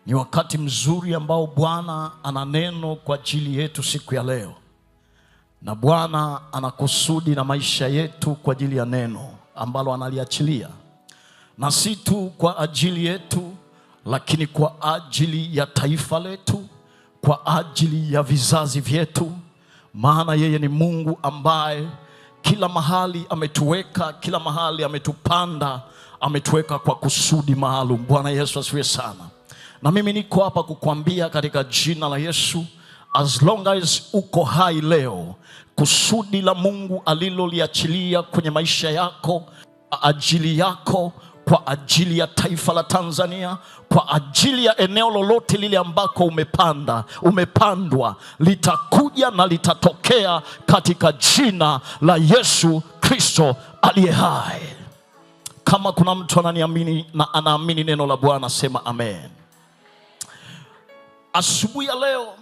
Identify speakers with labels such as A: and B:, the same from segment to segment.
A: Ni wakati mzuri ambao Bwana ana neno kwa ajili yetu siku ya leo, na Bwana ana kusudi na maisha yetu kwa ajili ya neno ambalo analiachilia, na si tu kwa ajili yetu, lakini kwa ajili ya taifa letu, kwa ajili ya vizazi vyetu. Maana yeye ni Mungu ambaye kila mahali ametuweka, kila mahali ametupanda, ametuweka kwa kusudi maalum. Bwana Yesu asifiwe sana. Na mimi niko hapa kukuambia katika jina la Yesu, as long as uko hai leo, kusudi la Mungu aliloliachilia kwenye maisha yako, ajili yako, kwa ajili ya taifa la Tanzania, kwa ajili ya eneo lolote lile ambako umepandwa, litakuja na litatokea katika jina la Yesu Kristo aliye hai. Kama kuna mtu ananiamini na anaamini neno la Bwana, sema amen. Asubuhi ya leo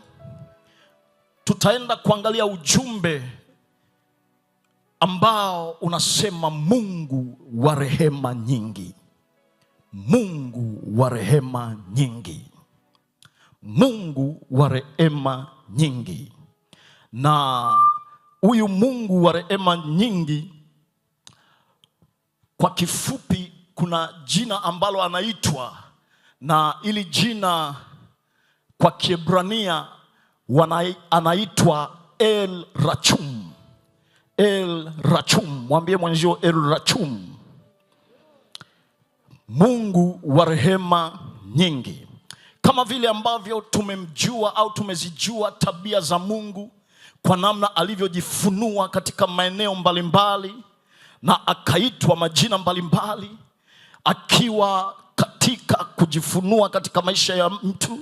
A: tutaenda kuangalia ujumbe ambao unasema Mungu wa rehema nyingi. Mungu wa rehema nyingi. Mungu wa rehema nyingi. Na huyu Mungu wa rehema nyingi, kwa kifupi, kuna jina ambalo anaitwa, na ili jina kwa Kiebrania anaitwa El Rachum. El Rachum. Mwambie mwenzio El Rachum. Mungu wa rehema nyingi. Kama vile ambavyo tumemjua au tumezijua tabia za Mungu kwa namna alivyojifunua katika maeneo mbalimbali na akaitwa majina mbalimbali, akiwa katika kujifunua katika maisha ya mtu.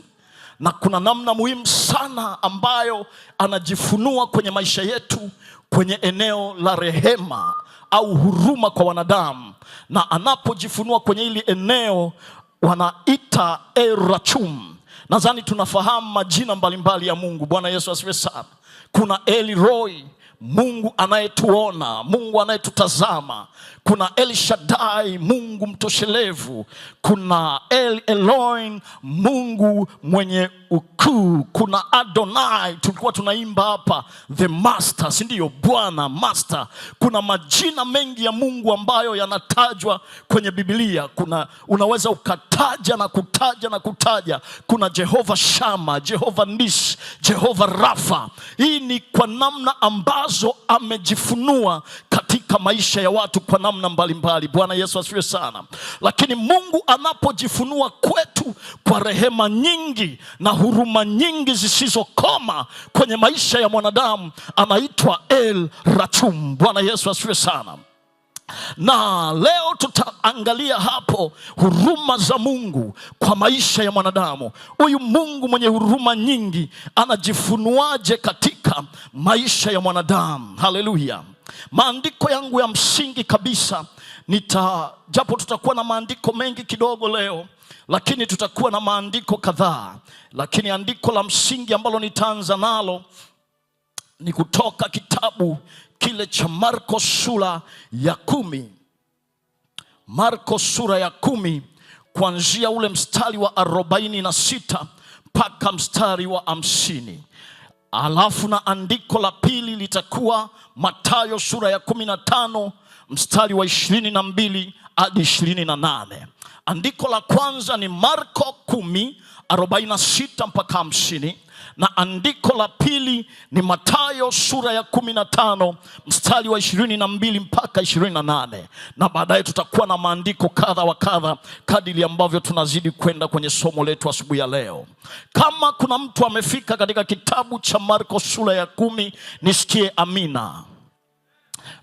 A: Na kuna namna muhimu sana ambayo anajifunua kwenye maisha yetu kwenye eneo la rehema au huruma kwa wanadamu. Na anapojifunua kwenye hili eneo wanaita El Rachum. Nadhani tunafahamu majina mbalimbali ya Mungu. Bwana Yesu asifiwe sana. Kuna El Roi, Mungu anayetuona, Mungu anayetutazama. Kuna El Shaddai, Mungu mtoshelevu. Kuna El Elohim, Mungu mwenye ukuu. Kuna Adonai, tulikuwa tunaimba hapa, the master, si ndio? Bwana, master. Kuna majina mengi ya Mungu ambayo yanatajwa kwenye Biblia. Unaweza ukataja na kutaja na kutaja. Kuna Jehova Shama, Jehova Nish, Jehova Rafa. Hii ni kwa namna ambazo amejifunua katika maisha ya watu kwa namna mbalimbali. Bwana Yesu asifiwe sana. Lakini Mungu anapojifunua kwetu kwa rehema nyingi na huruma nyingi zisizokoma kwenye maisha ya mwanadamu, anaitwa El Rachum. Bwana Yesu asifiwe sana. Na leo tutaangalia hapo huruma za Mungu kwa maisha ya mwanadamu. Huyu Mungu mwenye huruma nyingi anajifunuaje katika maisha ya mwanadamu? Haleluya. Maandiko yangu ya msingi kabisa, japo tutakuwa na maandiko mengi kidogo leo, lakini tutakuwa na maandiko kadhaa. Lakini andiko la msingi ambalo nitaanza nalo ni kutoka kitabu kile cha Marko sura ya 10. Marko sura ya 10 kuanzia ule mstari wa 46 mpaka mstari wa 50. Alafu na andiko la pili litakuwa Mathayo sura ya 15 mstari wa 22 hadi 28. Andiko la kwanza ni Marko 10:46 mpaka 50. Na andiko la pili ni Mathayo sura ya 15 mstari wa 22 mpaka 28. Na baadaye tutakuwa na maandiko kadha wa kadha kadiri ambavyo tunazidi kwenda kwenye somo letu asubuhi ya leo. Kama kuna mtu amefika katika kitabu cha Marko sura ya 10, nisikie amina.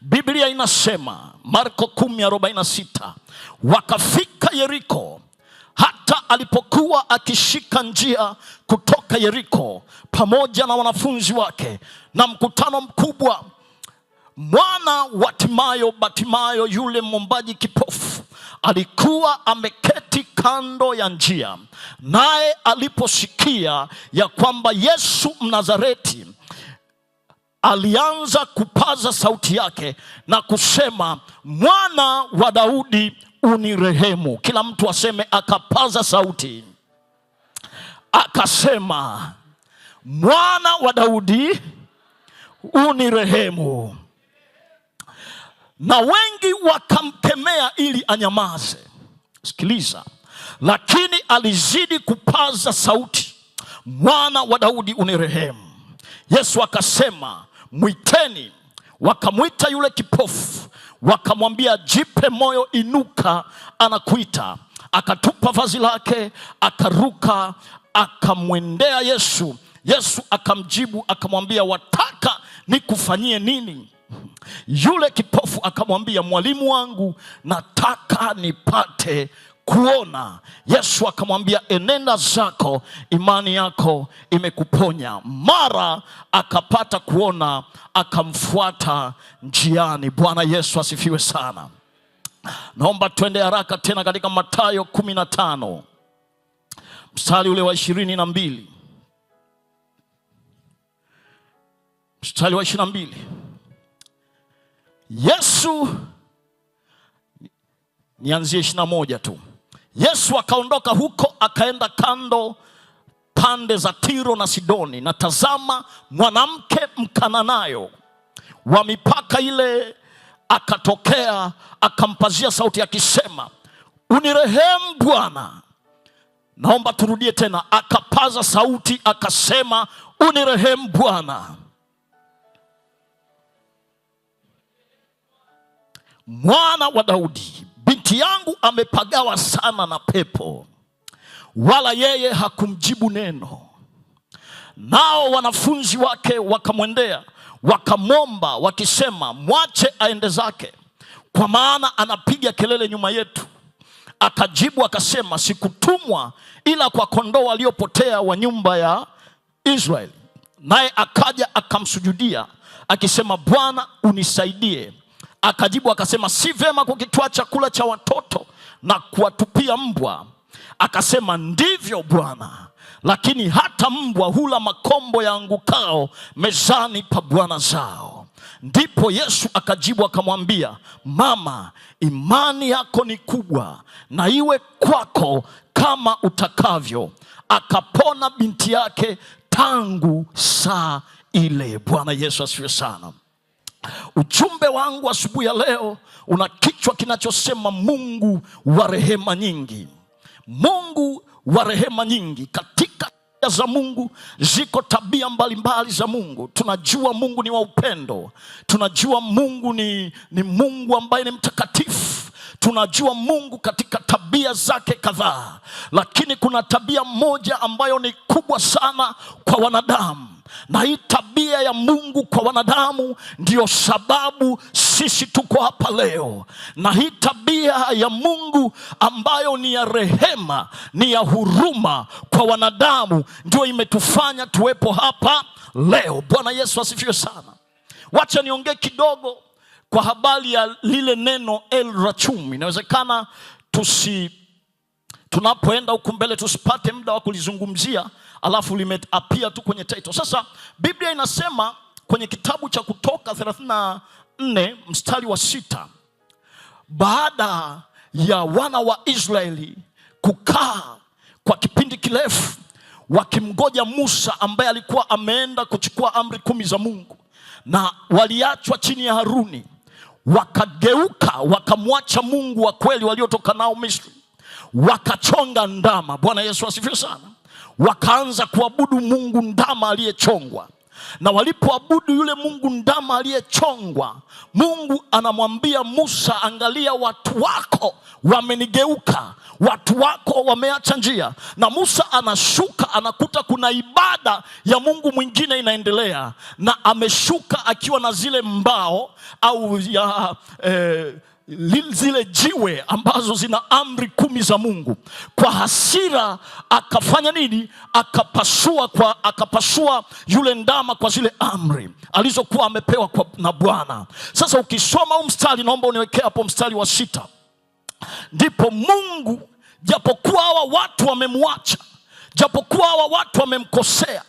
A: Biblia inasema Marko 10:46, wakafika Yeriko. Hata alipokuwa akishika njia kutoka Yeriko pamoja na wanafunzi wake na mkutano mkubwa, mwana wa Batimayo yule mwombaji kipofu alikuwa ameketi kando ya njia. Naye aliposikia ya kwamba Yesu Mnazareti, alianza kupaza sauti yake na kusema, Mwana wa Daudi, unirehemu. Kila mtu aseme akapaza sauti. akasema, Mwana wa Daudi, unirehemu. Na wengi wakamkemea ili anyamaze. Sikiliza, lakini alizidi kupaza sauti, Mwana wa Daudi, unirehemu. Yesu akasema, mwiteni. Wakamwita yule kipofu, wakamwambia, jipe moyo, inuka, anakuita. Akatupa vazi lake, akaruka, akamwendea Yesu. Yesu akamjibu akamwambia, wataka nikufanyie nini? Yule kipofu akamwambia, mwalimu wangu, nataka nipate kuona. Yesu akamwambia, enenda zako, imani yako imekuponya. Mara akapata kuona, akamfuata njiani. Bwana Yesu asifiwe sana. Naomba twende haraka tena katika Mathayo 15 mstari ule wa 22. Mstari wa 22. Yesu, nianzie 21 tu. Yesu akaondoka huko, akaenda kando pande za Tiro na Sidoni, na tazama, mwanamke Mkananayo wa mipaka ile akatokea, akampazia sauti akisema, unirehemu Bwana. Naomba turudie tena. Akapaza sauti akasema, unirehemu Bwana, Mwana wa Daudi, binti yangu amepagawa sana na pepo. Wala yeye hakumjibu neno. Nao wanafunzi wake wakamwendea, wakamwomba wakisema, mwache aende zake, kwa maana anapiga kelele nyuma yetu. Akajibu akasema, sikutumwa ila kwa kondoo waliopotea wa nyumba ya Israeli. Naye akaja akamsujudia akisema, Bwana, unisaidie. Akajibu akasema, si vema kukitwaa chakula cha watoto na kuwatupia mbwa. Akasema, ndivyo Bwana, lakini hata mbwa hula makombo yaangukao mezani pa bwana zao. Ndipo Yesu akajibu akamwambia, mama, imani yako ni kubwa, na iwe kwako kama utakavyo. Akapona binti yake tangu saa ile. Bwana Yesu asifiwe sana. Ujumbe wangu asubuhi ya leo una kichwa kinachosema Mungu wa rehema nyingi. Mungu wa rehema nyingi. Katika za Mungu ziko tabia mbalimbali za Mungu. Tunajua Mungu ni wa upendo. Tunajua Mungu ni Mungu ambaye ni mtakatifu. Tunajua Mungu katika tabia zake kadhaa, lakini kuna tabia moja ambayo ni kubwa sana kwa wanadamu. Na hii tabia ya Mungu kwa wanadamu ndiyo sababu sisi tuko hapa leo. Na hii tabia ya Mungu ambayo ni ya rehema, ni ya huruma kwa wanadamu, ndio imetufanya tuwepo hapa leo. Bwana Yesu asifiwe sana. Wacha niongee kidogo kwa habari ya lile neno El Rachum. Inawezekana tunapoenda huku mbele tusipate muda wa kulizungumzia, alafu limeapia tu kwenye title. Sasa Biblia inasema kwenye kitabu cha Kutoka 34 mstari wa 6, baada ya wana wa Israeli kukaa kwa kipindi kirefu wakimgoja Musa ambaye alikuwa ameenda kuchukua amri 10 za Mungu, na waliachwa chini ya Haruni, wakageuka wakamwacha Mungu wa kweli waliotoka nao Misri, wakachonga ndama. Bwana Yesu asifiwe sana. Wakaanza kuabudu Mungu ndama aliyechongwa. Na walipoabudu yule Mungu ndama aliyechongwa, Mungu anamwambia Musa, angalia, watu wako wamenigeuka, watu wako wameacha njia. Na Musa anashuka, anakuta kuna ibada ya Mungu mwingine inaendelea, na ameshuka akiwa na zile mbao au zile jiwe ambazo zina amri 10 za Mungu. Kwa hasira akafanya nini? Akapasua yule ndama kwa zile amri alizokuwa amepewa na Bwana. Sasa ukisoma huu mstari, naomba uniwekee hapo mstari wa 6. Ndipo Mungu, japokuwa hawa watu wamemwacha, japokuwa hawa watu wamemkosea,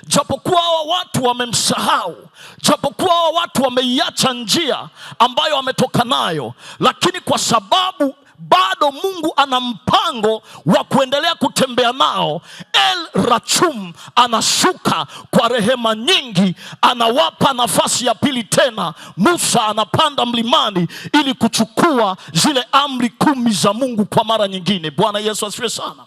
A: japokuwa hawa watu wamemsahau, japokuwa hawa watu wameiacha njia ambayo wametoka nayo, lakini kwa sababu bado Mungu ana mpango wa kuendelea kutembea nao. El Rachum anashuka kwa rehema nyingi, anawapa nafasi ya pili tena. Musa anapanda mlimani ili kuchukua zile amri 10 za Mungu kwa mara nyingine. Bwana Yesu asifiwe sana.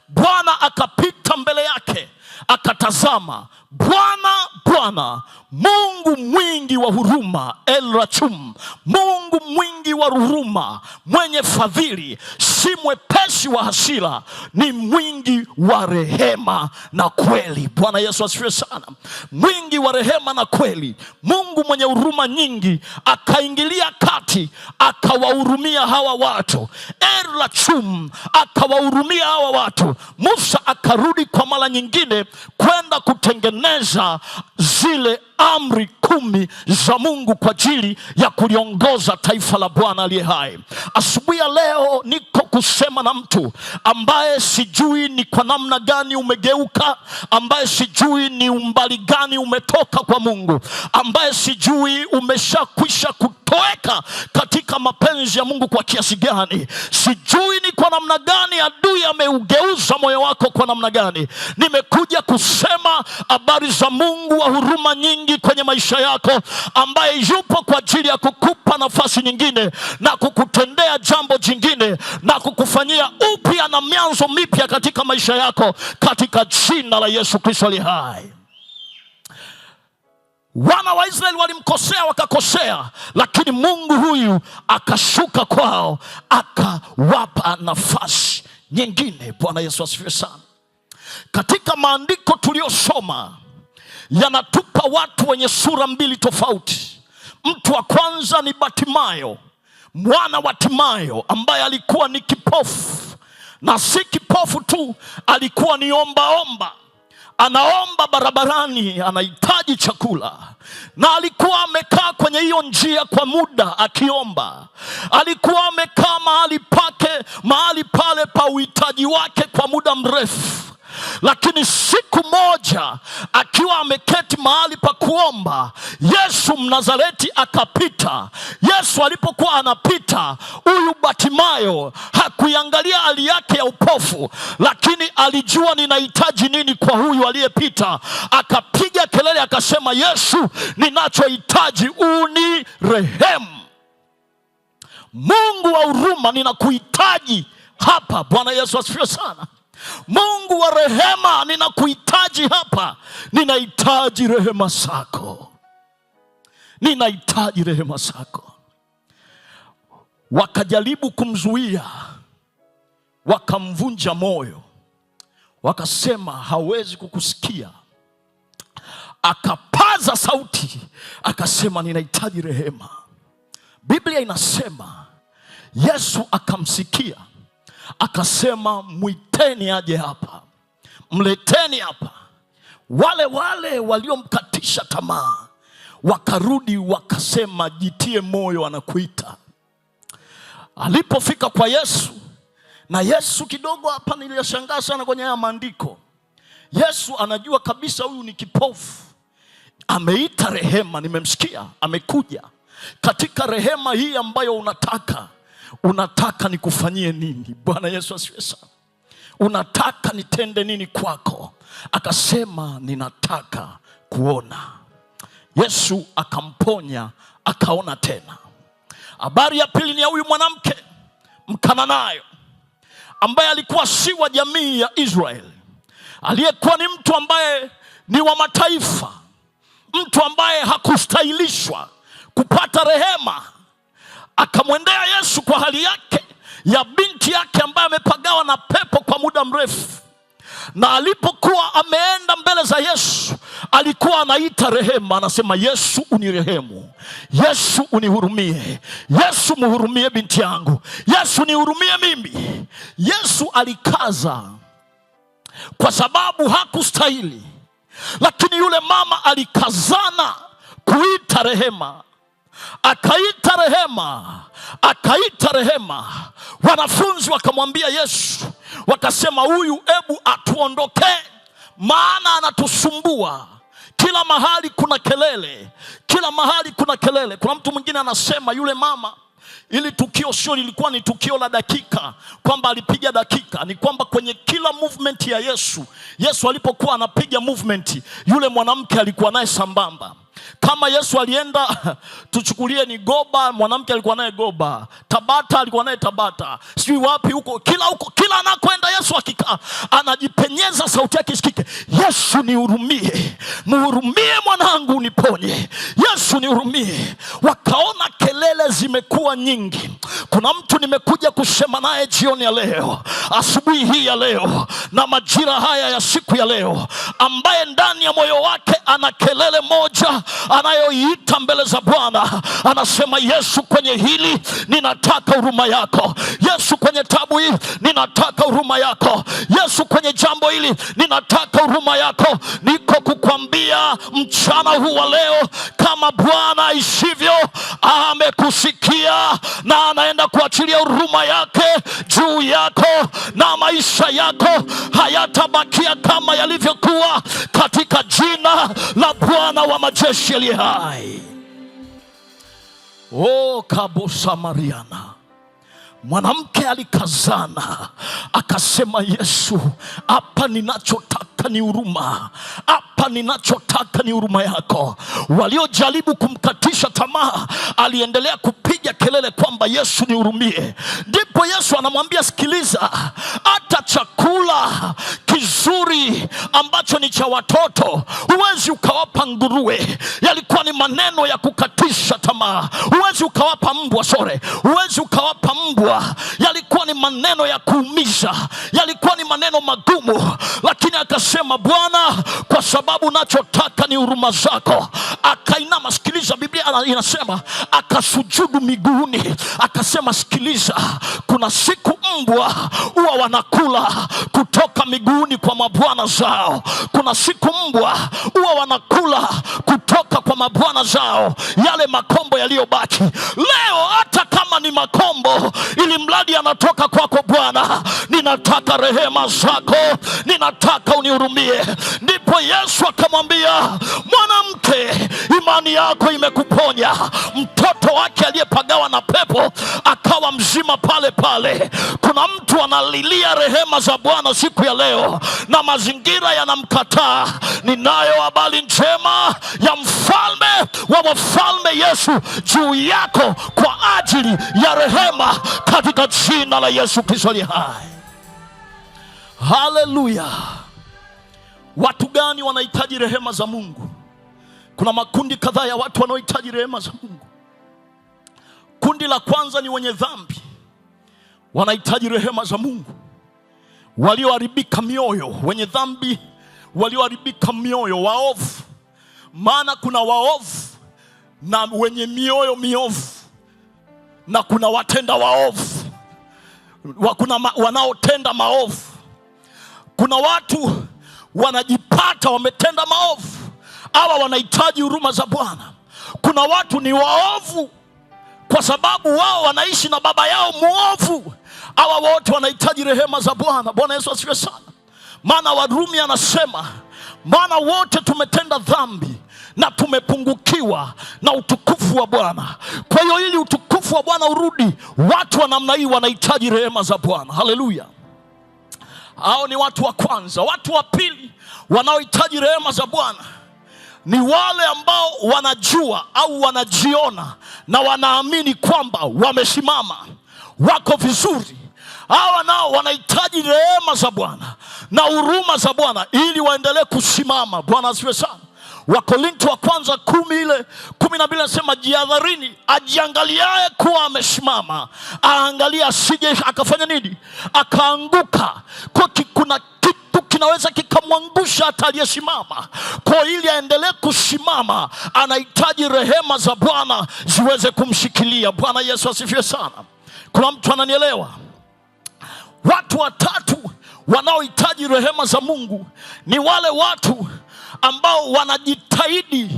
A: Bwana akapita mbele yake, akatazama. Bwana Mungu mwingi wa huruma, El Rachum, Mungu mwingi wa huruma, mwenye fadhili, si mwepesi wa hasira, ni mwingi wa rehema na kweli. Bwana Yesu asifiwe sana. Mwingi wa rehema na kweli, Mungu mwenye huruma nyingi akaingilia kati, akawahurumia hawa watu. El Rachum akawahurumia hawa watu. Musa akarudi kwa mara nyingine kwenda kutengeneza zile amri 10 za Mungu kwa ajili ya kuliongoza taifa la Bwana aliye hai. Asubuhi ya leo niko kusema na mtu ambaye sijui ni kwa namna gani umegeuka, ambaye sijui ni umbali gani umetoka kwa Mungu, ambaye sijui umeshakwisha kutoweka katika mapenzi ya Mungu kwa kiasi gani. Sijui ni kwa namna gani adui ameugeuza moyo wako kwa namna gani. Nimekuja kusema habari za Mungu wa huruma nyingi kwenye maisha yako, ambaye yupo kwa ajili ya kukupa nafasi nyingine na kukutendea jambo jingine na kukufanyia upya na mianzo mipya katika maisha yako, katika jina la Yesu Kristo aliye hai. Wana wa Israeli walimkosea, wakakosea, lakini Mungu huyu akashuka kwao, akawapa nafasi nyingine. Bwana Yesu asifiwe sana. Katika maandiko tuliyosoma yanatupa watu wenye sura 2 tofauti. Mtu wa kwanza ni Batimayo, mwana wa Timayo, ambaye alikuwa ni kipofu, na si kipofu tu, alikuwa ni omba. Anaomba barabarani, anahitaji chakula, na alikuwa amekaa kwenye hiyo njia kwa muda akiomba. Alikuwa amekaa mahali pale pa uhitaji wake kwa muda mrefu. Lakini siku moja akiwa ameketi mahali pa kuomba, Yesu Mnazareti akapita. Yesu alipokuwa anapita, huyu Batimayo hakuiangalia hali yake ya upofu, lakini alijua ninahitaji nini kwa huyu aliyepita. Akapiga kelele akasema, Yesu, ninachohitaji unirehemu. Mungu wa huruma, ninakuhitaji hapa. Bwana Yesu asifiwe sana. Mungu wa rehema, ninakuhitaji hapa. Ninahitaji rehema zako. Ninahitaji rehema zako. Wakajaribu kumzuia, wakamvunja moyo, wakasema hawezi kukusikia. Akapaza sauti akasema, ninahitaji rehema. Biblia inasema Yesu akamsikia, akasema, mwiteni aje hapa, mleteni hapa. Wale waliomkatisha tamaa wakarudi wakasema, jitie moyo, anakuita. Alipofika kwa Yesu, na Yesu kidogo hapa nilishangaa sana kwenye haya maandiko. Yesu anajua kabisa huyu ni kipofu, ameita rehema, nimemsikia, amekuja katika rehema hii ambayo unataka nikufanyie nini? Bwana Yesu asifiwe sana. Unataka nitende nini kwako? Akasema, ninataka kuona. Yesu akamponya, akaona tena. Habari ya pili ni ya huyu mwanamke Mkananayo, ambaye alikuwa si wa jamii ya Israeli, aliyekuwa ni mtu ambaye ni wa mataifa, mtu ambaye hakustahilishwa kupata rehema. Akamwendea Yesu kwa hali yake ya binti yake ambaye amepagawa na pepo kwa muda mrefu. Na alipokuwa ameenda mbele za Yesu, alikuwa anaita rehema, anasema, Yesu unirehemu, Yesu unihurumie, Yesu muhurumie binti yangu, Yesu nihurumie mimi. Yesu alikaza kwa sababu hakustahili, lakini yule mama alikazana kuita rehema. Akaita rehema. Wanafunzi wakamwambia Yesu, wakasema, huyu hebu atuondoke, maana anatusumbua. Kila mahali kuna kelele. Kuna mtu mwingine anasema, yule mama Ili tukio sio lilikuwa ni tukio la dakika, kwamba alipiga dakika. Ni kwamba kwenye kila movement ya Yesu alipokuwa anapiga movement, yule mwanamke alikuwa naye sambamba. Kama Yesu alienda, tuchukulie ni Goba, mwanamke alikuwa naye Goba. Tabata alikuwa naye Tabata. Sijui wapi huko, kila anakwenda Yesu akikaa anajipenyeza, sauti yake isikike, Yesu nihurumie, mhurumie mwanangu uniponye, Yesu nihurumie. Wakaona kelele zimekuwa nyingi. Kuna mtu nimekuja kusema naye jioni ya leo, asubuhi hii ya leo, na majira haya ya siku ya leo, ambaye ndani ya moyo wake ana kelele moja anayoiita mbele za Bwana. Anasema, Yesu, kwenye hili ninataka huruma yako. Yesu, kwenye tabu hii ninataka huruma yako. Yesu, kwenye jambo hili ninataka huruma yako. Niko kukwambia mchana huu wa leo, kama Bwana aishivyo, amekusikia na anaenda kuachilia huruma yake juu yako, na maisha yako hayatabakia kama yalivyokuwa, katika jina la Bwana wa majeshi aliye hai. Kabosa Mariana, mwanamke alikazana akasema, Yesu, hapa ninachotaka ni huruma, hapa ninachotaka ni huruma yako. Waliojaribu kumkatisha tamaa, aliendelea kupiga kelele kwamba Yesu nihurumie. Ndipo Yesu anamwambia, sikiliza, hata chakula kizuri ambacho ni cha watoto huwezi ukawapa nguruwe. Yalikuwa ni maneno ya kukatisha tamaa. Huwezi ukawapa mbwa, huwezi ukawapa mbwa. Yalikuwa ni maneno ya kuumiza, yalikuwa ni maneno magumu. Lakini akasema, Bwana, kwa sababu nachotaka ni huruma zako. Akainama, sikiliza, Biblia inasema akasujudu miguuni, akasema, sikiliza, kuna siku mbwa huwa wanakula kutoka miguuni kwa mabwana zao. Kuna siku mbwa huwa wanakula kutoka kwa mabwana zao yale makombo yaliyobaki. Leo hata kama ni makombo, ili mradi anatoka kwako Bwana, ninataka rehema zako, ninataka unihurumie. Ndipo Yesu akamwambia, mwanamke, imani yako imekuponya. Mtoto wake aliyepagawa na pepo akawa mzima pale pale. Kuna mtu analilia rehema za Bwana siku ya leo na mazingira yanamkataa. Ninayo habari njema ya mfalme wa wafalme Yesu juu yako kwa ajili ya rehema, katika jina la Yesu Kristo aliye hai. Haleluya. Watu gani wanahitaji rehema za Mungu? Kuna makundi kadhaa ya watu wanaohitaji rehema za Mungu. Kundi la kwanza ni wenye dhambi, wanahitaji rehema za Mungu. Walioharibika mioyo, wenye dhambi walioharibika mioyo, waovu. Maana kuna waovu na wenye mioyo miovu, na kuna watenda waovu, kuna wanaotenda maovu. Kuna watu wanajipata wametenda maovu, hawa wanahitaji huruma za Bwana. Kuna watu ni waovu kwa sababu wao wanaishi na baba yao muovu. Hawa wote wanahitaji rehema za Bwana. Bwana Yesu asifiwe sana. Maana Warumi anasema, maana wote tumetenda dhambi na tumepungukiwa na utukufu wa Bwana. Kwa hiyo ili utukufu wa Bwana urudi, watu wa namna hii wanahitaji rehema za Bwana. Haleluya. Hao ni watu wa kwanza. Watu wa pili wanaohitaji rehema za Bwana ni wale ambao wanajua au wanajiona na wanaamini kwamba wamesimama, wako vizuri. Hawa nao wanahitaji rehema za Bwana na huruma za Bwana ili waendelee kusimama. Bwana asifiwe sana. Wakorintho wa kwanza 10:12 nasema, jihadharini, ajiangaliaye kuwa amesimama aangalia asije akafanya nini? Akaanguka. Kwa kuna kitu kinaweza kikamwangusha hata aliyesimama. Kwa ili aendelee kusimama, anahitaji rehema za Bwana ziweze kumshikilia. Bwana Yesu asifiwe sana. Kuna mtu ananielewa? Watu watatu wanaohitaji rehema za Mungu ni wale watu ambao wanajitahidi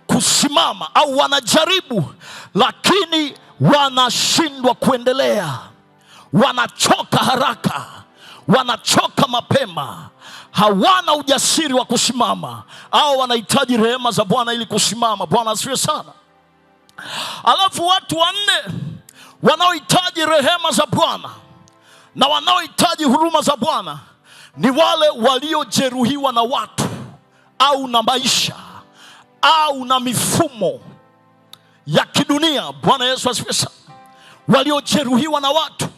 A: kusimama au wanajaribu, lakini wanashindwa kuendelea. Wanachoka haraka, wanachoka mapema, hawana ujasiri wa kusimama. Hao wanahitaji rehema za Bwana ili kusimama. Bwana asifiwe sana. Alafu watu wanne wanaohitaji rehema za Bwana na wanaohitaji huruma za Bwana ni wale waliojeruhiwa na watu au na maisha au na mifumo ya kidunia. Bwana Yesu asifiwe sana. Waliojeruhiwa na watu.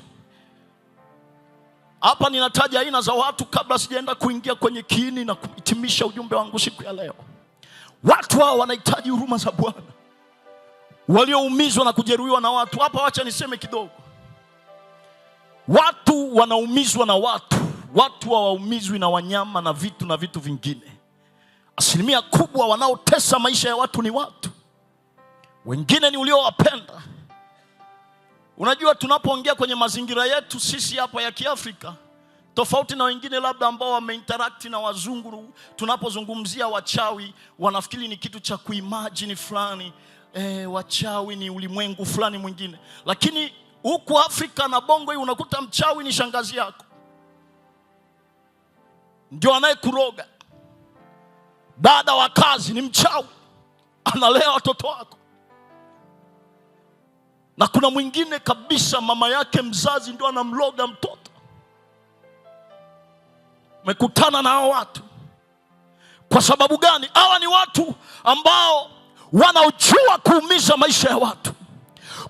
A: Hapa ninataja aina za watu kabla sijaenda kuingia kwenye kiini na kuhitimisha ujumbe wangu siku ya leo. Watu hao wanahitaji huruma za Bwana, walioumizwa na kujeruhiwa na watu. Hapa wacha niseme kidogo. Watu wanaumizwa na watu. Watu hawaumizwi na wanyama na vitu vingine. Asilimia kubwa wanaotesa maisha ya watu ni watu. Wengine ni uliowapenda. Unajua, tunapoongea kwenye mazingira yetu sisi hapa ya Kiafrika, tofauti na wengine labda ambao wameinteract na wazungu, tunapozungumzia wachawi wanafikiri ni kitu cha kuimagine fulani. Wachawi ni ulimwengu fulani mwingine. Lakini huku Afrika na Bongo hii unakuta mchawi ni shangazi yako, ndio anayekuroga. Dada wa kazi ni mchawi, analea watoto wako. Na kuna mwingine kabisa mama yake mzazi ndio anamloga mtoto. Umekutana na hao watu. Kwa sababu gani? Hawa ni watu ambao wanaojua kuumiza maisha ya watu.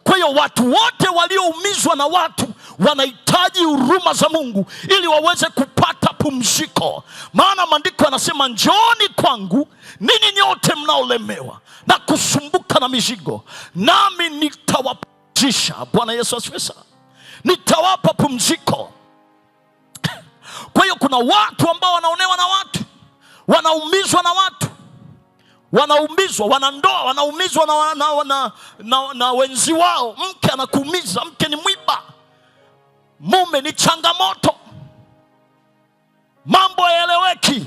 A: Kwa hiyo watu wote walioumizwa na watu wanahitaji huruma za Mungu ili waweze kupata pumziko. Maana maandiko yanasema, njooni kwangu ninyi nyote mnaolemewa na kusumbuka na mizigo, nami nitawapumzisha. Bwana Yesu asifiwe sana. Nitawapa pumziko. Kwa hiyo kuna watu ambao wanaonewa na watu, wanaumizwa na watu, wanaumizwa, wanandoa wanaumizwa na wenzi wao. Mke anakuumiza, mke ni mwiba, mume ni changamoto, mambo hayaeleweki.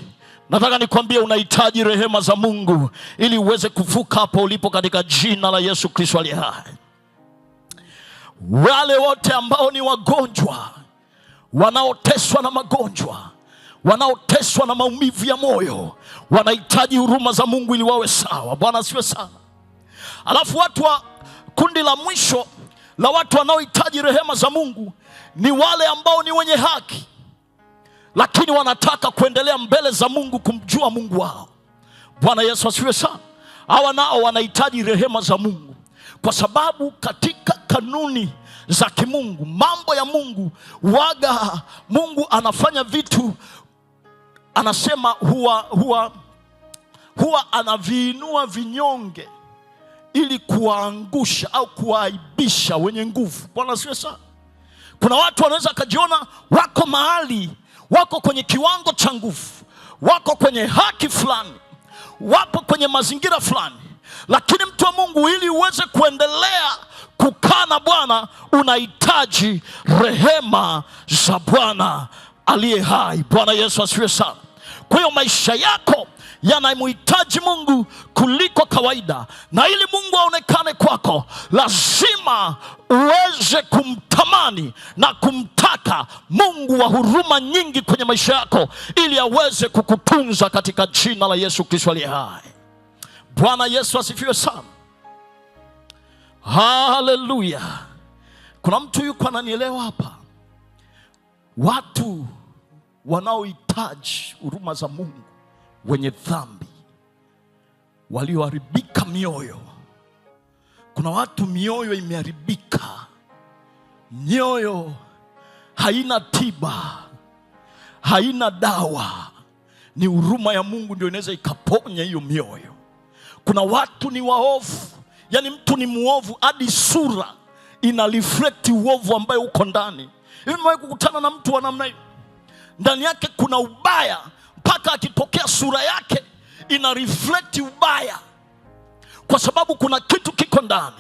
A: Nataka nikwambie unahitaji rehema za Mungu ili uweze kuvuka hapo ulipo katika jina la Yesu Kristo aliye hai. Wale wote ambao ni wagonjwa, wanaoteswa na magonjwa, wanaoteswa na maumivu ya moyo, wanahitaji huruma za Mungu ili wawe sawa. Bwana asifiwe sana. Alafu watu wa kundi la mwisho la watu wanaohitaji rehema za Mungu ni wale ambao ni wenye haki, lakini wanataka kuendelea mbele za Mungu kumjua Mungu wao. Bwana Yesu asifiwe sana. Hawa nao wanahitaji rehema za Mungu, kwa sababu katika kanuni za kimungu, mambo ya Mungu, waga Mungu anafanya vitu, anasema huwa anaviinua vinyonge ili kuwaangusha au kuwaaibisha wenye nguvu. Bwana asifiwe sana. Kuna watu wanaweza kujiona wako mahali, wako kwenye kiwango cha nguvu, wako kwenye haki fulani, wapo kwenye mazingira fulani, lakini mtu wa Mungu, ili uweze kuendelea kukaa na Bwana, unahitaji rehema za Bwana aliye hai. Bwana Yesu asifiwe sana. Kwa hiyo maisha yako yanamhitaji Mungu kuliko kawaida, na ili Mungu aonekane kwako, lazima uweze kumtamani na kumtaka Mungu wa huruma nyingi kwenye maisha yako, ili aweze kukutunza katika jina la Yesu Kristo aliye hai. Bwana Yesu asifiwe sana. Haleluya. Kuna mtu yuko ananielewa hapa? Watu wanaohitaji huruma za Mungu, wenye dhambi, walioharibika mioyo. Kuna watu mioyo imeharibika, mioyo haina tiba, haina dawa. Ni huruma ya Mungu ndio inaweza ikaponya hiyo mioyo. Kuna watu ni waovu, yani mtu ni muovu hadi sura ina reflect uovu ambayo uko ndani. Hivi mmewahi kukutana na mtu wa namna hiyo? Ndani yake kuna ubaya, mpaka akitokea sura yake ina reflect ubaya, kwa sababu kuna kitu kiko ndani.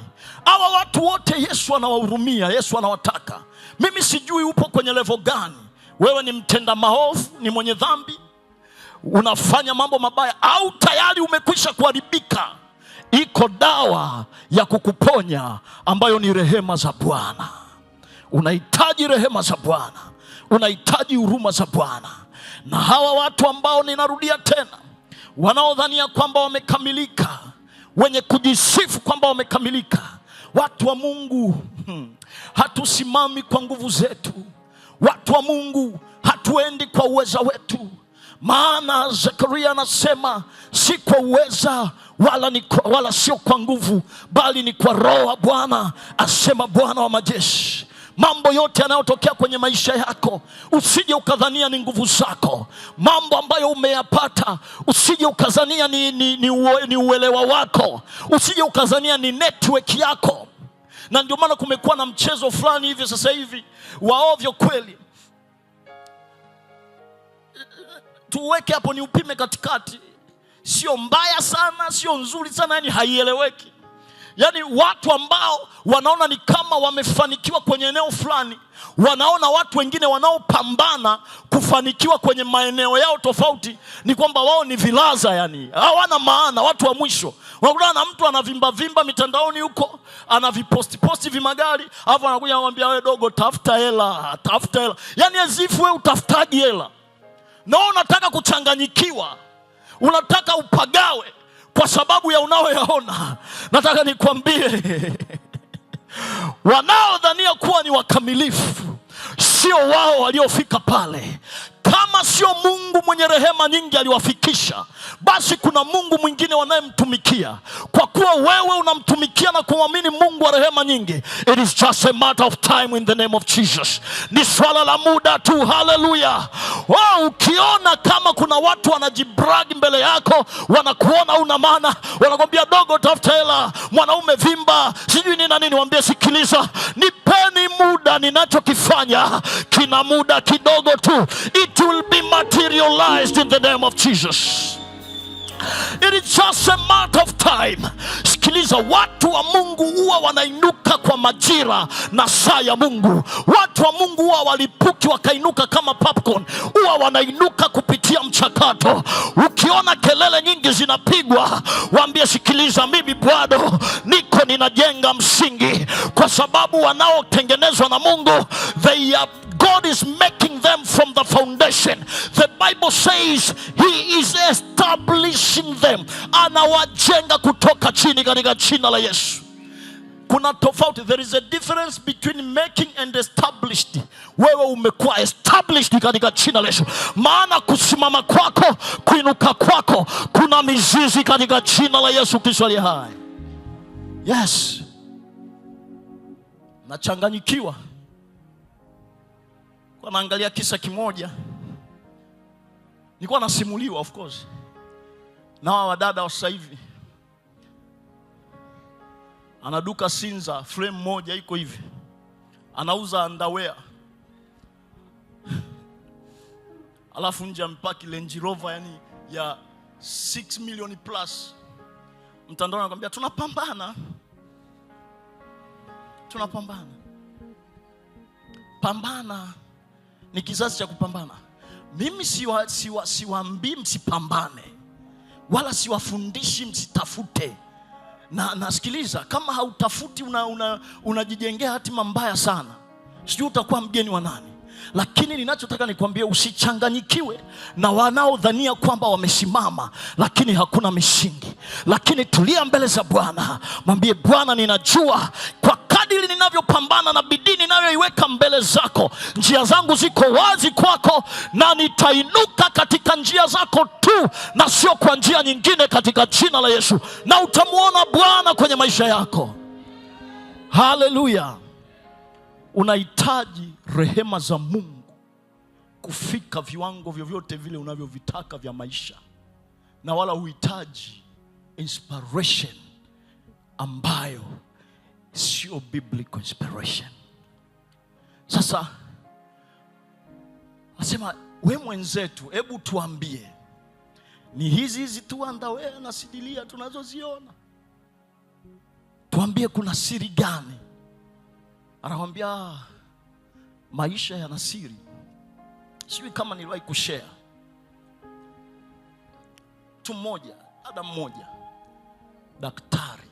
A: Hawa watu wote Yesu anawahurumia, Yesu anawataka. Mimi sijui upo kwenye level gani. Wewe ni mtenda maovu, ni mwenye dhambi, unafanya mambo mabaya, au tayari umekwisha kuharibika. Iko dawa ya kukuponya ambayo ni rehema za Bwana. Unahitaji rehema za Bwana, unahitaji huruma za Bwana. Na hawa watu ambao, ninarudia tena, wanaodhania kwamba wamekamilika, wenye kujisifu kwamba wamekamilika, Watu wa Mungu, hatusimami kwa nguvu zetu. Watu wa Mungu, hatuendi kwa uweza wetu. Maana Zekaria anasema si kwa uweza wala sio kwa nguvu, bali ni kwa Roho wa Bwana, asema Bwana wa majeshi. Mambo yote yanayotokea kwenye maisha yako, usije ukadhania ni nguvu zako. Mambo ambayo umeyapata, usije ukadhania ni uelewa wako, usije ukadhania ni network yako. Na ndio maana kumekuwa na mchezo fulani hivi sasa hivi waovyo kweli. Tuweke hapo ni upime katikati. Sio mbaya sana, sio nzuri sana, yani haieleweki. Yani watu ambao wanaona ni kama wamefanikiwa kwenye eneo fulani, wanaona watu wengine wanaopambana kufanikiwa kwenye maeneo yao tofauti ni kwamba wao ni vilaza, yani hawana maana, watu wa mwisho. Unakuta na mtu anavimba mitandaoni huko, anaviposti vimagari, alafu anakuja anamwambia wewe dogo, tafuta hela. Yani azifu wewe utafutaji hela. Na unataka kuchanganyikiwa, unataka upagawe kwa sababu ya unaoyaona. Nataka nikwambie, wanaodhania kuwa ni wakamilifu sio wao waliofika pale. Kama sio Mungu mwenye rehema nyingi aliwafikisha, basi kuna Mungu mwingine wanayemtumikia. Kwa kuwa wewe unamtumikia na kumwamini Mungu wa rehema nyingi, it is just a matter of time in the name of Jesus. Ni swala la muda tu. Hallelujah. Ukiona kama kuna watu wanajibrag mbele yako, wanakuona una maana, wanakwambia dogo, tafuta hela, mwanaume vimba, sijui nini, waambie sikiliza, nipeni muda. Ninachokifanya kina muda kidogo tu. It will be materialized in the name of Jesus. It is just a matter of time. Sikiliza, watu wa Mungu huwa wanainuka kwa majira na saa ya Mungu. Watu wa Mungu huwa walipuki wakainuka kama popcorn. Huwa wanainuka kupitia mchakato. Ukiona kelele nyingi zinapigwa, waambie sikiliza, mimi bado niko ninajenga msingi. Kwa sababu wanaotengenezwa na Mungu, God is making them from the foundation. The Bible says he is establishing them. Anawajenga kutoka chini katika jina la Yesu. Kuna tofauti. There is a difference between making and established. Wewe umekuwa established katika jina la Yesu. Maana kusimama kwako, kuinuka kwako, kuna mizizi katika jina la Yesu Kristo aliye hai. Yes. Nachanganyikiwa. Kwa naangalia kisa kimoja, nilikuwa nasimuliwa of course na wadada wa sasa hivi. Anaduka Sinza, frame moja iko hivi, anauza underwear. Alafu nje ampaki Range Rover, yani ya 6 million plus. Mtandao anakuambia tunapambana. Pambana ni kizazi cha kupambana. Mimi siwaambii msipambane, wala siwafundishi msitafute. Na nasikiliza, kama hautafuti unajijengea hatima mbaya sana. Sijui utakuwa mgeni wa nani. Lakini ninachotaka nikwambie, usichanganyikiwe na wanaodhania kwamba wamesimama lakini hakuna misingi. Lakini tulia mbele za Bwana, mwambie Bwana, ninajua kwa kadiri ninavyopambana na bidii ninayoiweka mbele zako, njia zangu ziko wazi kwako, na nitainuka katika njia zako tu na sio kwa njia nyingine, katika jina la Yesu. Na utamuona Bwana kwenye maisha yako. Haleluya. Unahitaji rehema za Mungu kufika viwango vyovyote vile unavyovitaka vya maisha, na wala uhitaji inspiration ambayo sio biblical inspiration. Sasa nasema, we mwenzetu, hebu tuambie, ni hizi tu underwear na sidilia tunazoziona? Tuambie kuna siri gani? Anawaambia maisha yana siri. Sijui kama niliwahi kushare. Mtu mmoja, dada mmoja, daktari.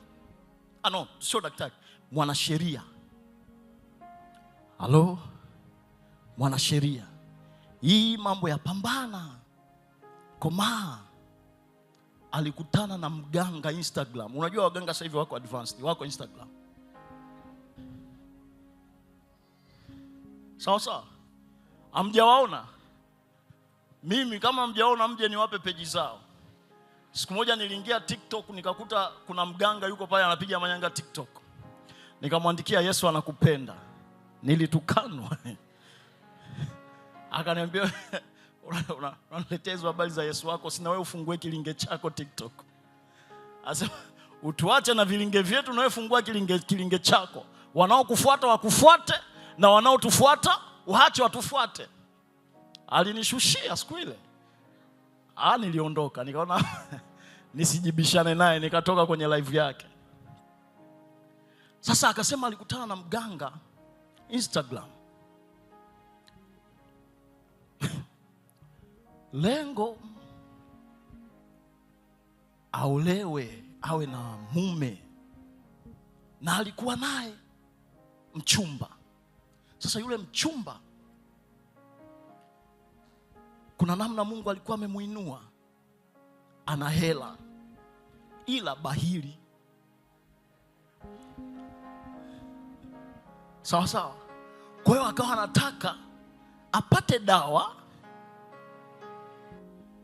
A: Sio daktari, mwanasheria. Mwanasheria. Hii mambo ya pambana, komaa. Alikutana na mganga Instagram. Unajua waganga sasa hivi wako advanced, wako Instagram. Sawa sawa. Hamjawaona? Mimi kama mjaona mje niwape peji zao. Siku moja niliingia TikTok nikakuta kuna mganga yuko pale anapiga manyanga TikTok. Nikamwandikia Yesu anakupenda. Nilitukanwa. Akaniambia unaletea habari za Yesu wako, sina wewe ufungue kilinge chako TikTok. Asa utuache na vilinge vyetu na wewe fungua kilinge chako. Wanaokufuata wakufuate na wanaotufuata waache watufuate. Alinishushia siku ile. Niliondoka, nikaona nisijibishane naye, nikatoka kwenye live yake. Sasa akasema alikutana na mganga Instagram. Lengo aolewe, awe na mume, na alikuwa naye mchumba. Sasa yule mchumba kuna namna Mungu alikuwa amemuinua, ana hela ila bahili. Sawa sawa. Kwa hiyo akawa anataka apate dawa,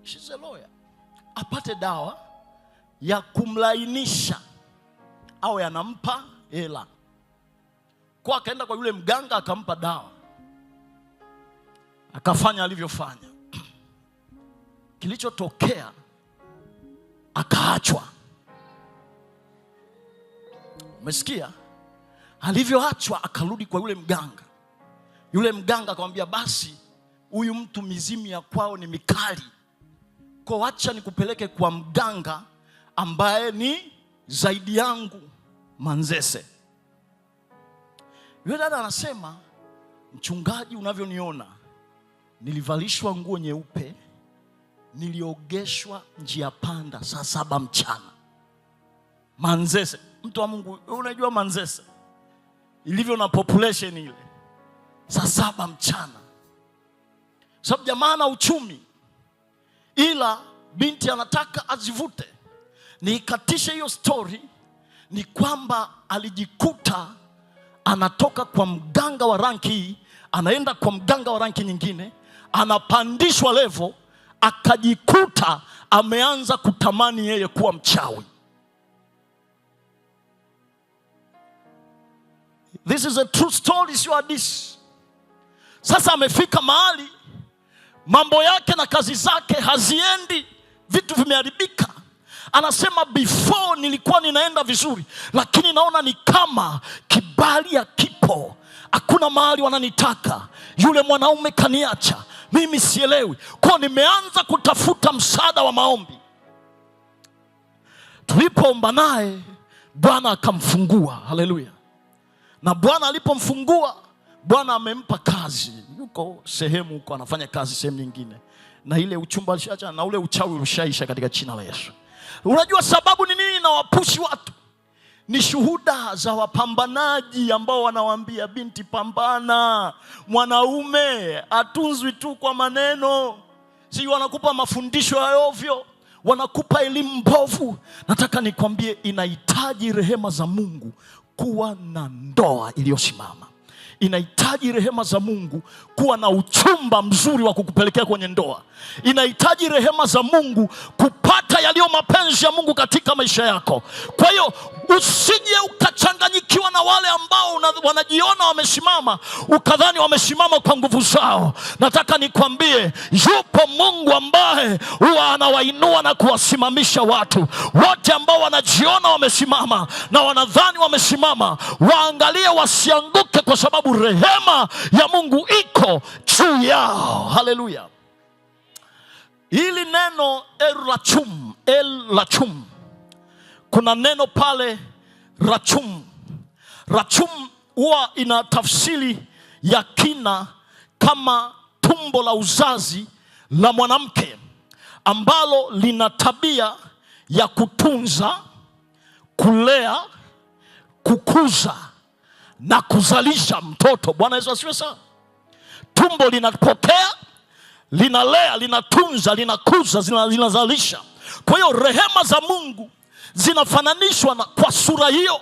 A: she's a lawyer, apate dawa ya kumlainisha au anampa hela. Kwa akaenda kwa yule mganga akampa dawa, akafanya alivyofanya. Kilichotokea akaachwa. Umesikia? Alivyoachwa akarudi kwa yule mganga. Yule mganga akamwambia, basi huyu mtu mizimu ya kwao ni mikali, kwa acha nikupeleke kwa mganga ambaye ni zaidi yangu, Manzese. Yule dada anasema, mchungaji, unavyoniona nilivalishwa nguo nyeupe, niliogeshwa njia panda saa 7 mchana. Manzese, mtu wa Mungu, unajua Manzese ilivyo na population ile, saa 7 mchana. Sababu jamaa na uchumi, ila binti anataka azivute. Nikatisha hiyo story ni kwamba alijikuta anatoka kwa mganga wa ranki hii anaenda kwa mganga wa ranki nyingine, anapandishwa level, akajikuta ameanza kutamani yeye kuwa mchawi. This is a true story, sio hadithi. Sasa amefika mahali mambo yake na kazi zake haziendi, vitu vimeharibika. Anasema, before nilikuwa ninaenda vizuri, lakini naona ni kama kibali hakipo. Hakuna mahali wananitaka, yule mwanaume kaniacha, mimi sielewi. Kwa nimeanza kutafuta msaada wa maombi. Tulipoomba naye Bwana akamfungua. Haleluya. Na Bwana alipomfungua, Bwana amempa kazi. Yuko sehemu huko anafanya kazi sehemu nyingine, na ile uchumba alishacha na ule uchawi ulishaisha katika jina la Yesu. Unajua sababu ni nini? Na wapushi watu ni shuhuda za wapambanaji ambao wanawaambia, binti pambana, mwanaume atunzwi tu kwa maneno. Si wanakupa mafundisho ya ovyo, wanakupa elimu mbovu. Nataka nikwambie, inahitaji rehema za Mungu kuwa na ndoa iliyosimama. Inahitaji rehema za Mungu kuwa na uchumba mzuri wa kukupelekea kwenye ndoa. Inahitaji rehema za Mungu kupata yaliyo mapenzi ya Mungu katika maisha yako. Kwa hiyo usije ukachanganyikiwa na wale ambao wanajiona wamesimama, ukadhani wamesimama kwa nguvu zao. Nataka nikwambie, yupo Mungu ambaye huwa anawainua na kuwasimamisha watu. Wote ambao wanajiona wamesimama na wanadhani wamesimama, waangalie wasianguke, kwa sababu rehema ya Mungu iko juu yao. Haleluya. Hili neno el rachum, kuna neno pale rachum. Rachum huwa ina tafsiri ya kina kama tumbo la uzazi la mwanamke, ambalo lina tabia ya kutunza, kulea, kukuza na kuzalisha mtoto. Bwana Yesu asifiwe sana. Tumbo linapokea, linalea, linatunza, linakuza, linazalisha. Kwa hiyo rehema za Mungu zinafananishwa kwa sura hiyo,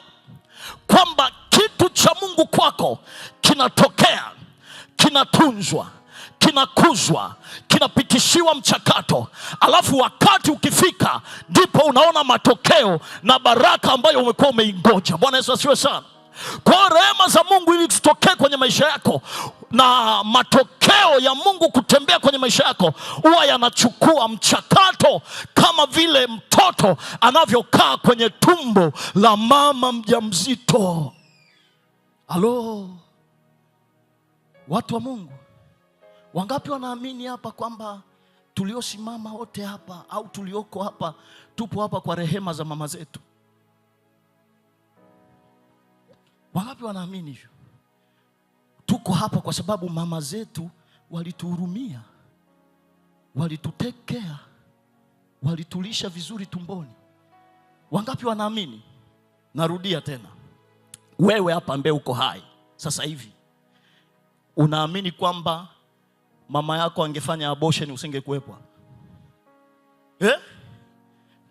A: kwamba kitu cha Mungu kwako kinatokea, kinatunzwa, kinakuzwa, kinapitishiwa mchakato, alafu wakati ukifika ndipo unaona matokeo na baraka ambayo umekuwa umeingoja. Bwana Yesu asifiwe sana. Kwa rehema za Mungu ili zitokee kwenye maisha yako na matokeo ya Mungu kutembea kwenye maisha yako, huwa yanachukua mchakato kama vile mtoto anavyokaa kwenye tumbo la mama mjamzito. Halo, watu wa Mungu, wangapi wanaamini hapa kwamba tuliosimama wote hapa au tulioko hapa tupo hapa kwa rehema za mama zetu? Wangapi wanaamini hivyo? Tuko hapa kwa sababu mama zetu walituhurumia, walitutekea, walitulisha vizuri tumboni. Wangapi wanaamini? Narudia tena, wewe hapa ambaye uko hai sasa hivi, unaamini kwamba mama yako angefanya abortion usingekuwepo hapa?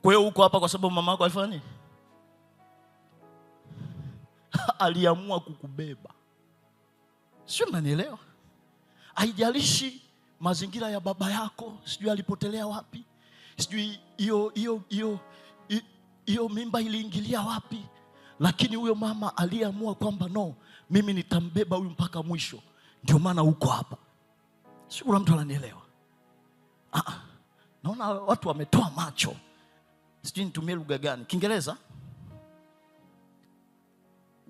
A: Kwa hiyo uko hapa kwa sababu mama yako alifanya nini? Aliamua kukubeba. Sio, mnanielewa? Haijalishi mazingira ya baba yako, sijui alipotelea wapi, sijui hiyo mimba iliingilia wapi, lakini huyo mama aliamua kwamba no, mimi nitambeba huyu mpaka mwisho. Ndio maana uko hapa. Sio, kuna mtu ananielewa? Naona watu wametoa macho. Sijui nitumie lugha gani, Kiingereza?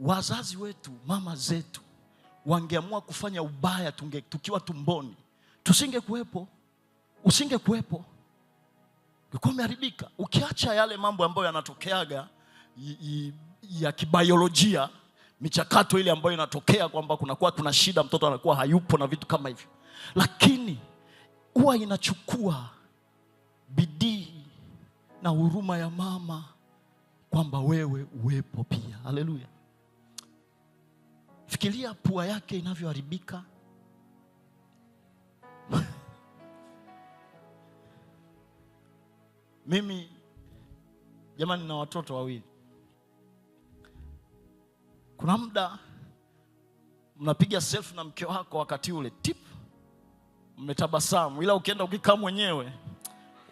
A: Wazazi wetu, mama zetu wangeamua kufanya ubaya tukiwa tumboni, tusingekuwepo, usingekuwepo, ungekuwa umeharibika. Ukiacha yale mambo ambayo yanatokeaga ya kibiolojia, michakato ile ambayo inatokea kwamba kuna shida, mtoto anakuwa hayupo na vitu kama hivyo, lakini huwa inachukua bidii na huruma ya mama kwamba wewe uwepo pia. Haleluya. Fikiria pua yake inavyoharibika. Mimi jamani, na watoto wawili. Kuna muda mnapiga selfie na mke wako, wakati ule tip mmetabasamu, ila ukienda ukikaa mwenyewe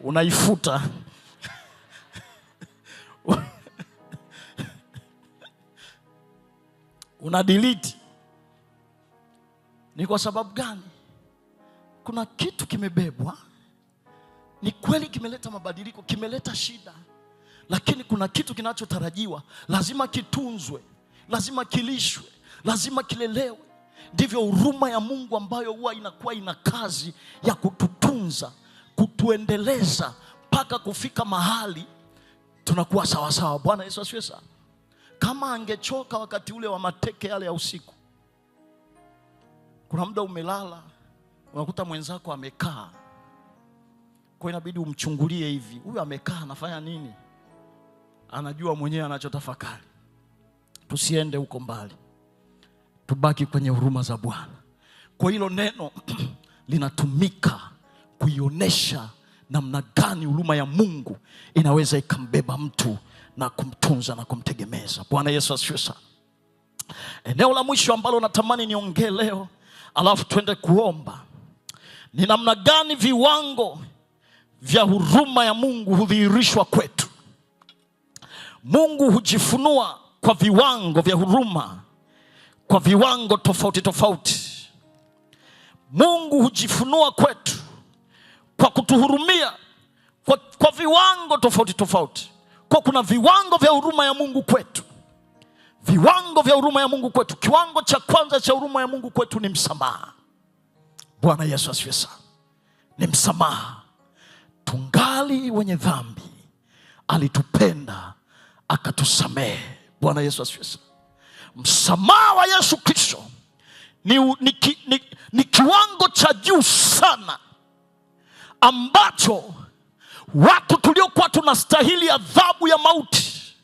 A: unaifuta. Una delete. Ni kwa sababu gani? Kuna kitu kimebebwa. Ni kweli kimeleta mabadiliko, kimeleta shida, lakini kuna kitu kinachotarajiwa, lazima kitunzwe, lazima kilishwe, lazima kilelewe. Ndivyo huruma ya Mungu ambayo huwa inakuwa ina kazi ya kututunza, kutuendeleza mpaka kufika mahali tunakuwa sawa sawa. Bwana Yesu asifiwe sana. Kama angechoka wakati ule wa mateke yale ya usiku, kuna muda umelala, unakuta mwenzako amekaa, kwa inabidi umchungulie hivi, huyu amekaa anafanya nini? Anajua mwenyewe anachotafakari. Tusiende huko mbali, tubaki kwenye huruma za Bwana. Kwa hilo neno linatumika kuionyesha namna gani huruma ya Mungu inaweza ikambeba mtu na kumtunza na kumtegemeza. Bwana Yesu asifiwe sana. Eneo la mwisho ambalo natamani niongee leo, alafu twende kuomba, ni namna gani viwango vya huruma ya Mungu hudhihirishwa kwetu. Mungu hujifunua kwa viwango vya huruma, kwa viwango tofauti tofauti. Mungu hujifunua kwetu kwa kutuhurumia kwa viwango tofauti tofauti. Kwa kuna viwango vya huruma ya Mungu kwetu. Viwango vya huruma ya Mungu kwetu. Kiwango cha kwanza cha huruma ya Mungu kwetu ni msamaha. Bwana Yesu asifiwe sana. Ni msamaha. Tungali wenye dhambi, alitupenda akatusamehe. Bwana Yesu asifiwe sana. Msamaha wa Yesu Kristo ni kiwango cha juu sana ambacho watu tuliokuwa tunastahili adhabu ya mauti,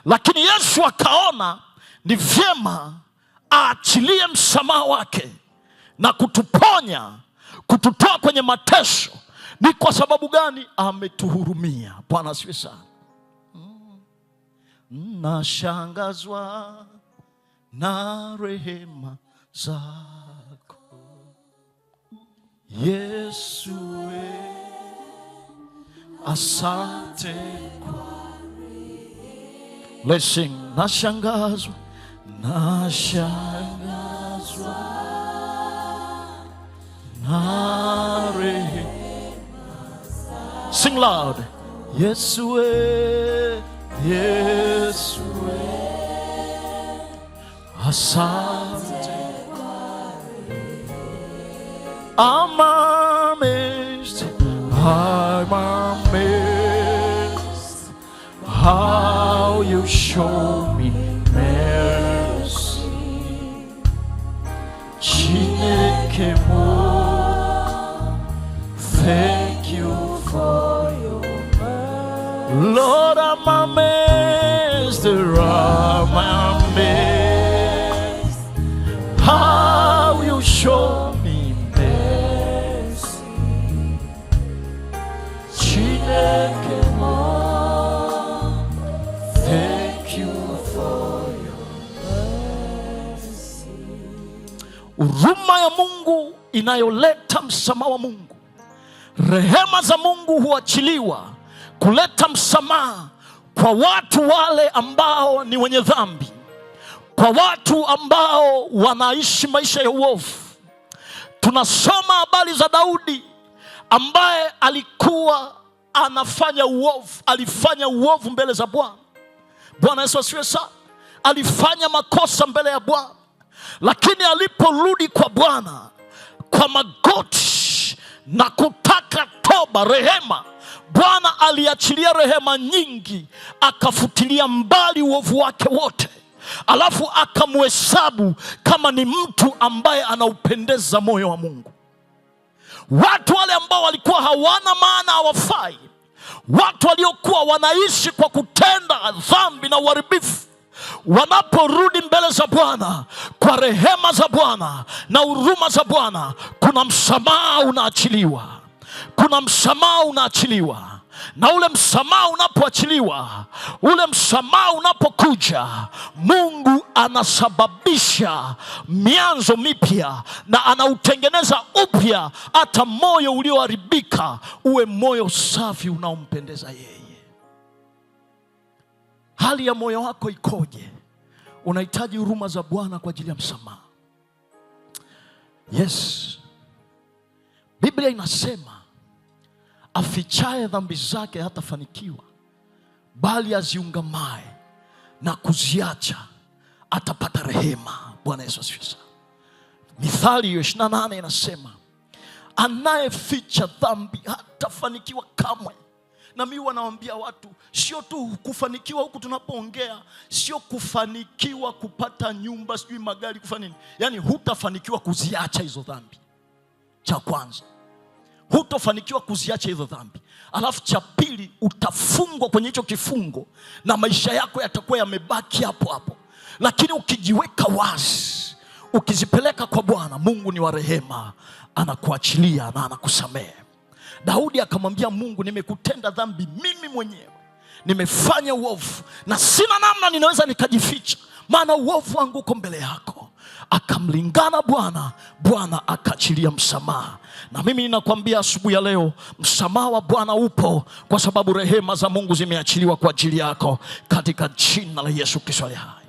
A: lakini Yesu akaona ni vyema aachilie msamaha wake na kutuponya, kututoa kwenye mateso. Ni kwa sababu gani? Ametuhurumia. Bwana asifiwe sana. Nashangazwa na rehema zako. Yesu, asante kwa. Let's sing. Nashangazwa, nashangazwa na rehema. Sing loud. Yesu, Yesu, asante. I'm amazed, I'm amazed how you show me mercy. Chineke mo, thank you for your mercy. Lord, I'm amazed, I'm amazed how you show me. Thank you for your mercy. Huruma ya Mungu inayoleta msamaha wa Mungu. Rehema za Mungu huachiliwa kuleta msamaha kwa watu wale ambao ni wenye dhambi, kwa watu ambao wanaishi maisha ya uovu. Tunasoma habari za Daudi ambaye alikuwa anafanya uovu, alifanya uovu mbele za Bwana. Bwana Yesu asifiwe sana. Alifanya makosa mbele ya Bwana, lakini aliporudi kwa Bwana kwa magoti na kutaka toba, rehema, Bwana aliachilia rehema nyingi, akafutilia mbali uovu wake wote, alafu akamhesabu kama ni mtu ambaye anaupendeza moyo wa Mungu. Watu wale ambao walikuwa hawana maana, hawafai, watu waliokuwa wanaishi kwa kutenda dhambi na uharibifu, wanaporudi mbele za Bwana kwa rehema za Bwana na huruma za Bwana, kuna msamaha unaachiliwa. Kuna msamaha unaachiliwa. Na ule msamaha unapoachiliwa, ule msamaha unapokuja, Mungu anasababisha mianzo mipya na anautengeneza upya hata moyo ulioharibika uwe moyo safi unaompendeza yeye. Hali ya moyo wako ikoje? Unahitaji huruma za Bwana kwa ajili ya msamaha. Yes. Biblia inasema afichaye dhambi zake hatafanikiwa, bali aziungamaye na kuziacha atapata rehema. Bwana Yesu asifiwe sana. Mithali 28 inasema anayeficha dhambi hatafanikiwa kamwe. Na mimi wanawaambia watu, sio tu kufanikiwa huku tunapoongea, sio kufanikiwa kupata nyumba, sijui magari, kufanya nini. Yaani hutafanikiwa kuziacha hizo dhambi. Cha kwanza, hutafanikiwa kuziacha hizo dhambi. Alafu cha pili, utafungwa kwenye hicho kifungo na maisha yako yatakuwa yamebaki hapo hapo. Lakini ukijiweka wazi, ukizipeleka kwa Bwana, Mungu ni wa rehema, anakuachilia na anakusamehe. Daudi akamwambia Mungu, nimekutenda dhambi mimi mwenyewe, nimefanya uovu na sina namna ninaweza nikajificha, maana uovu wangu uko mbele yako. Akamlingana Bwana, Bwana akaachilia msamaha. Na mimi ninakwambia asubuhi ya leo, msamaha wa Bwana upo, kwa sababu rehema za Mungu zimeachiliwa kwa ajili yako katika jina la Yesu Kristo aliye hai.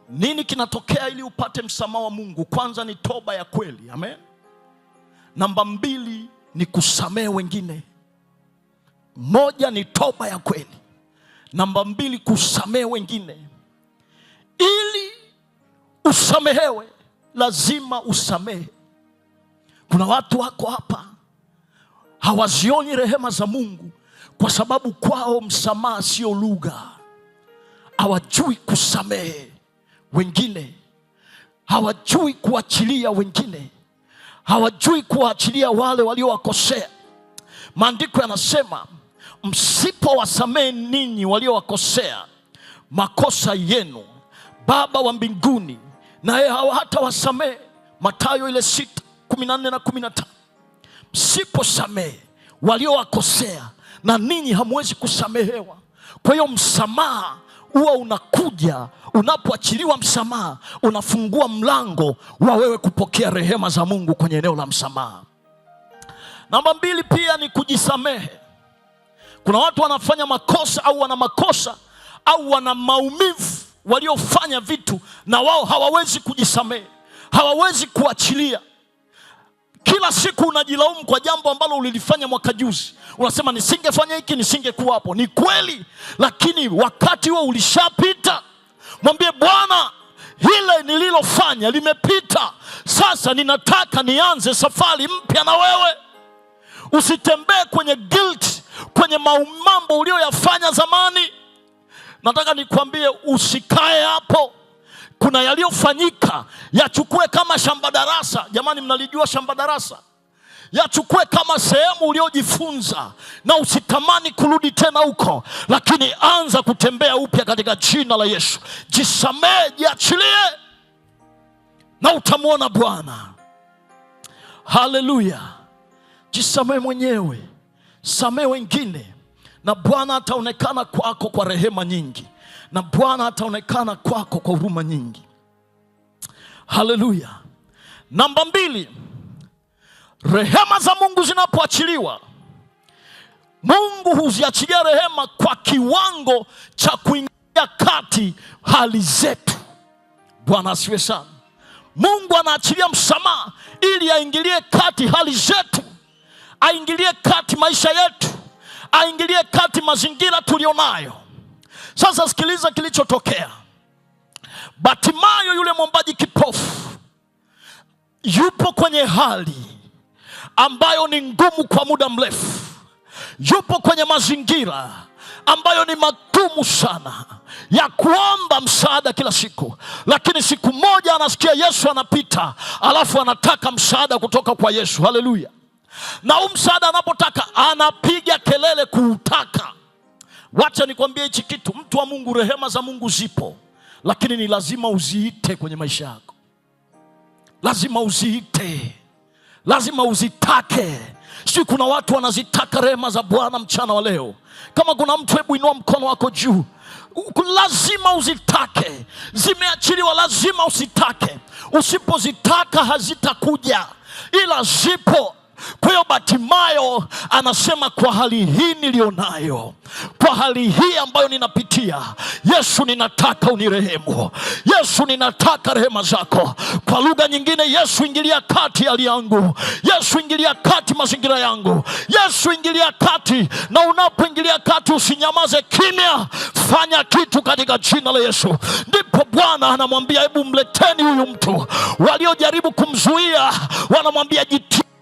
A: Nini kinatokea ili upate msamaha wa Mungu? Kwanza ni toba ya kweli. Amen. Namba 2 ni kusamehe wengine. Moja ni toba ya kweli. Namba 2 kusamehe wengine. Ili usamehewe, lazima usamehe. Kuna watu wako hapa hawazioni rehema za Mungu kwa sababu kwao msamaha sio lugha. Hawajui kusamehe wengine, hawajui kuachilia wengine, hawajui kuachilia wale waliowakosea. Maandiko yanasema msipowasamehe ninyi waliowakosea makosa yenu, Baba wa mbinguni naye hatawasamehe. Mathayo 6:14 na 15. Msiposamehe waliowakosea, na ninyi hamwezi kusamehewa. Kwa hiyo msamaha huwa unakuja unapoachiliwa msamaha, unafungua mlango wa wewe kupokea rehema za Mungu kwenye eneo la msamaha. Namba 2 pia ni kujisamehe. Kuna watu wanafanya makosa au wana makosa au wana maumivu waliofanya vitu, na wao hawawezi kujisamehe, hawawezi kuachilia. Kila siku unajilaumu kwa jambo ambalo ulilifanya mwaka juzi. Unasema nisingefanya hiki, nisingekuwa hapo. Ni kweli, lakini wakati huo ulishapita. Mwambie Bwana, hile nililofanya limepita. Sasa ninataka nianze safari mpya na wewe. Usitembee kwenye guilt, kwenye mambo uliyoyafanya zamani. Nataka nikwambie usikae hapo. Kuna yaliyofanyika, yachukue kama shamba darasa. Jamani, mnalijua shamba darasa? Yachukue kama sehemu uliojifunza, na usitamani kurudi tena huko, lakini anza kutembea upya katika jina la Yesu. Jisamehe, jiachilie, na utamwona Bwana. Haleluya. Jisamehe mwenyewe, samehe wengine, na Bwana ataonekana kwako kwa rehema nyingi, na Bwana ataonekana kwako kwa huruma nyingi. Haleluya. Namba 2, rehema za Mungu zinapoachiliwa, Mungu huziachilia rehema kwa kiwango cha kuingia kati hali zetu. Bwana asifiwe sana. Mungu anaachilia msamaha ili aingilie kati hali zetu, aingilie kati maisha yetu, aingilie kati mazingira tulionayo. Sasa sikiliza kilichotokea. Batimayo yule mwombaji kipofu yupo kwenye hali ambayo ni ngumu kwa muda mrefu. Yupo kwenye mazingira ambayo ni magumu sana ya kuomba msaada kila siku. Lakini siku moja anasikia Yesu anapita, alafu anataka msaada kutoka kwa Yesu. Haleluya. Na huu msaada anapotaka, anapiga kelele kuutaka. Wacha nikwambie hichi kitu, mtu wa Mungu, rehema za Mungu zipo, lakini ni lazima uziite kwenye maisha yako. Lazima uziite, lazima uzitake. Sio kuna watu wanazitaka rehema za Bwana mchana wa leo. Kama kuna mtu, hebu inua mkono wako juu. Lazima uzitake. Zimeachiliwa, lazima usitake. Usipozitaka hazitakuja, ila zipo. Kwa hiyo Batimayo anasema, kwa hali hii nilionayo, kwa hali hii ambayo ninapitia, Yesu ninataka unirehemu. Yesu ninataka rehema zako. Kwa lugha nyingine, Yesu ingilia kati hali yangu. Yesu ingilia kati mazingira yangu. Yesu ingilia kati. Na unapoingilia kati, usinyamaze kimya, fanya kitu katika jina la Yesu. Ndipo Bwana anamwambia, hebu mleteni huyu mtu. Waliojaribu kumzuia wanamwambia,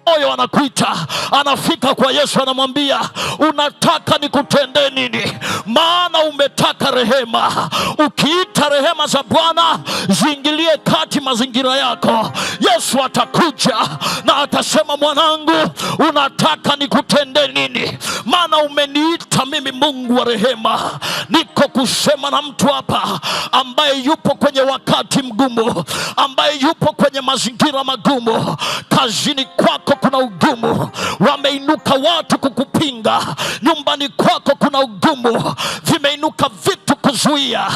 A: moyo anakuita. Anafika kwa Yesu, anamwambia, unataka nikutendee nini? Maana umetaka rehema. Ukiita rehema za Bwana ziingilie kati mazingira yako, Yesu atakuja na atasema, mwanangu, unataka nikutendee nini? Maana umeniita mimi Mungu wa rehema. Niko kusema na mtu hapa ambaye yupo kwenye wakati mgumu, ambaye yupo kwenye mazingira magumu. Kazini kwako kuna ugumu, wameinuka watu kukupinga. Nyumbani kwako kuna ugumu, vimeinuka vitu kuzuia.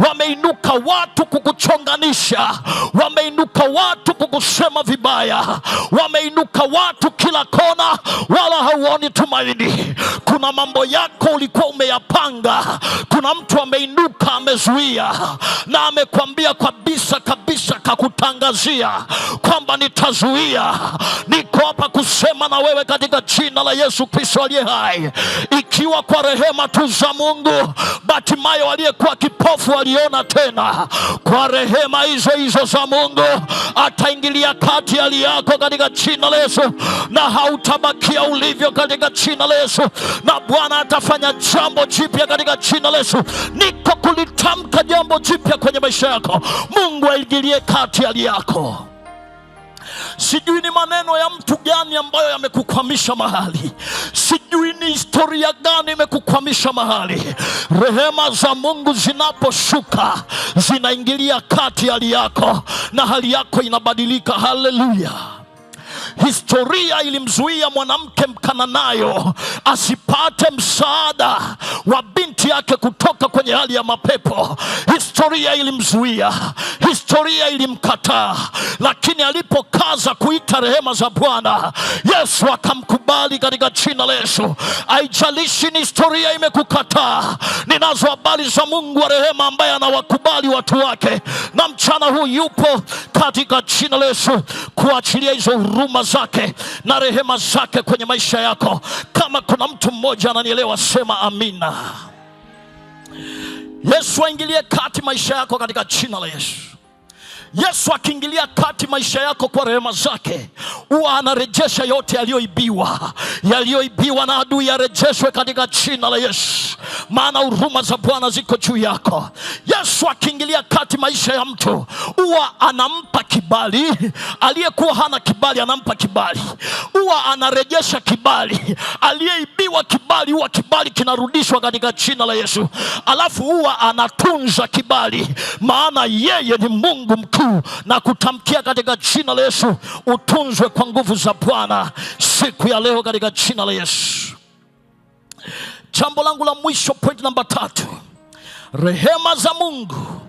A: Wameinuka watu kukuchonganisha, wameinuka watu kukusema vibaya, wameinuka watu kila kona, wala hauoni tumaini. Kuna mambo yako ulikuwa umeyapanga, kuna mtu ameinuka, amezuia, na amekwambia kabisa kabisa, kakutangazia kwamba nitazuia. Niko hapa kusema na wewe katika jina la Yesu Kristo aliye hai. Ikiwa kwa rehema tu za Mungu Batimayo aliyekuwa kipofu aliona tena, kwa rehema hizo hizo za Mungu ataingilia kati hali yako katika jina la Yesu, na hautabakia ulivyo katika jina la Yesu, na Bwana atafanya jambo jipya katika jina la Yesu. Niko kulitamka jambo jipya kwenye maisha yako. Mungu aingilie kati hali yako. Sijui ni maneno ya mtu gani ambayo yamekukwamisha mahali. Sijui ni historia gani imekukwamisha mahali. Rehema za Mungu zinaposhuka, zinaingilia kati hali yako, na hali yako inabadilika. Haleluya. Historia ilimzuia mwanamke Mkananayo asipate msaada wa binti yake kutoka kwenye hali ya mapepo. Historia ilimzuia, historia ilimkataa, lakini alipokaza kuita rehema za Bwana, Yesu akamkubali katika jina la Yesu. Haijalishi ni historia imekukataa, ninazo habari za Mungu wa rehema ambaye anawakubali watu wake, na mchana huu yupo katika jina la Yesu kuachilia hizo huruma zake na rehema zake kwenye maisha yako. Kama kuna mtu mmoja ananielewa, sema amina. Yesu aingilie kati maisha yako katika jina la Yesu. Yesu akiingilia kati maisha yako kwa rehema zake, huwa anarejesha yote yaliyoibiwa na adui, yarejeshwe katika jina la Yesu, maana huruma za Bwana ziko juu yako. Yesu akiingilia kati maisha ya mtu, huwa anampa kibali. Aliyekuwa hana kibali anampa kibali, huwa anarejesha kibali. Aliyeibiwa kibali, huwa kibali kinarudishwa katika jina la Yesu. Alafu huwa anatunza kibali, maana yeye ni Mungu mkuu, na kutamkia katika jina la Yesu utunzwe kwa nguvu za Bwana siku ya leo katika jina la Yesu. Jambo langu la mwisho, point namba 3, rehema za Mungu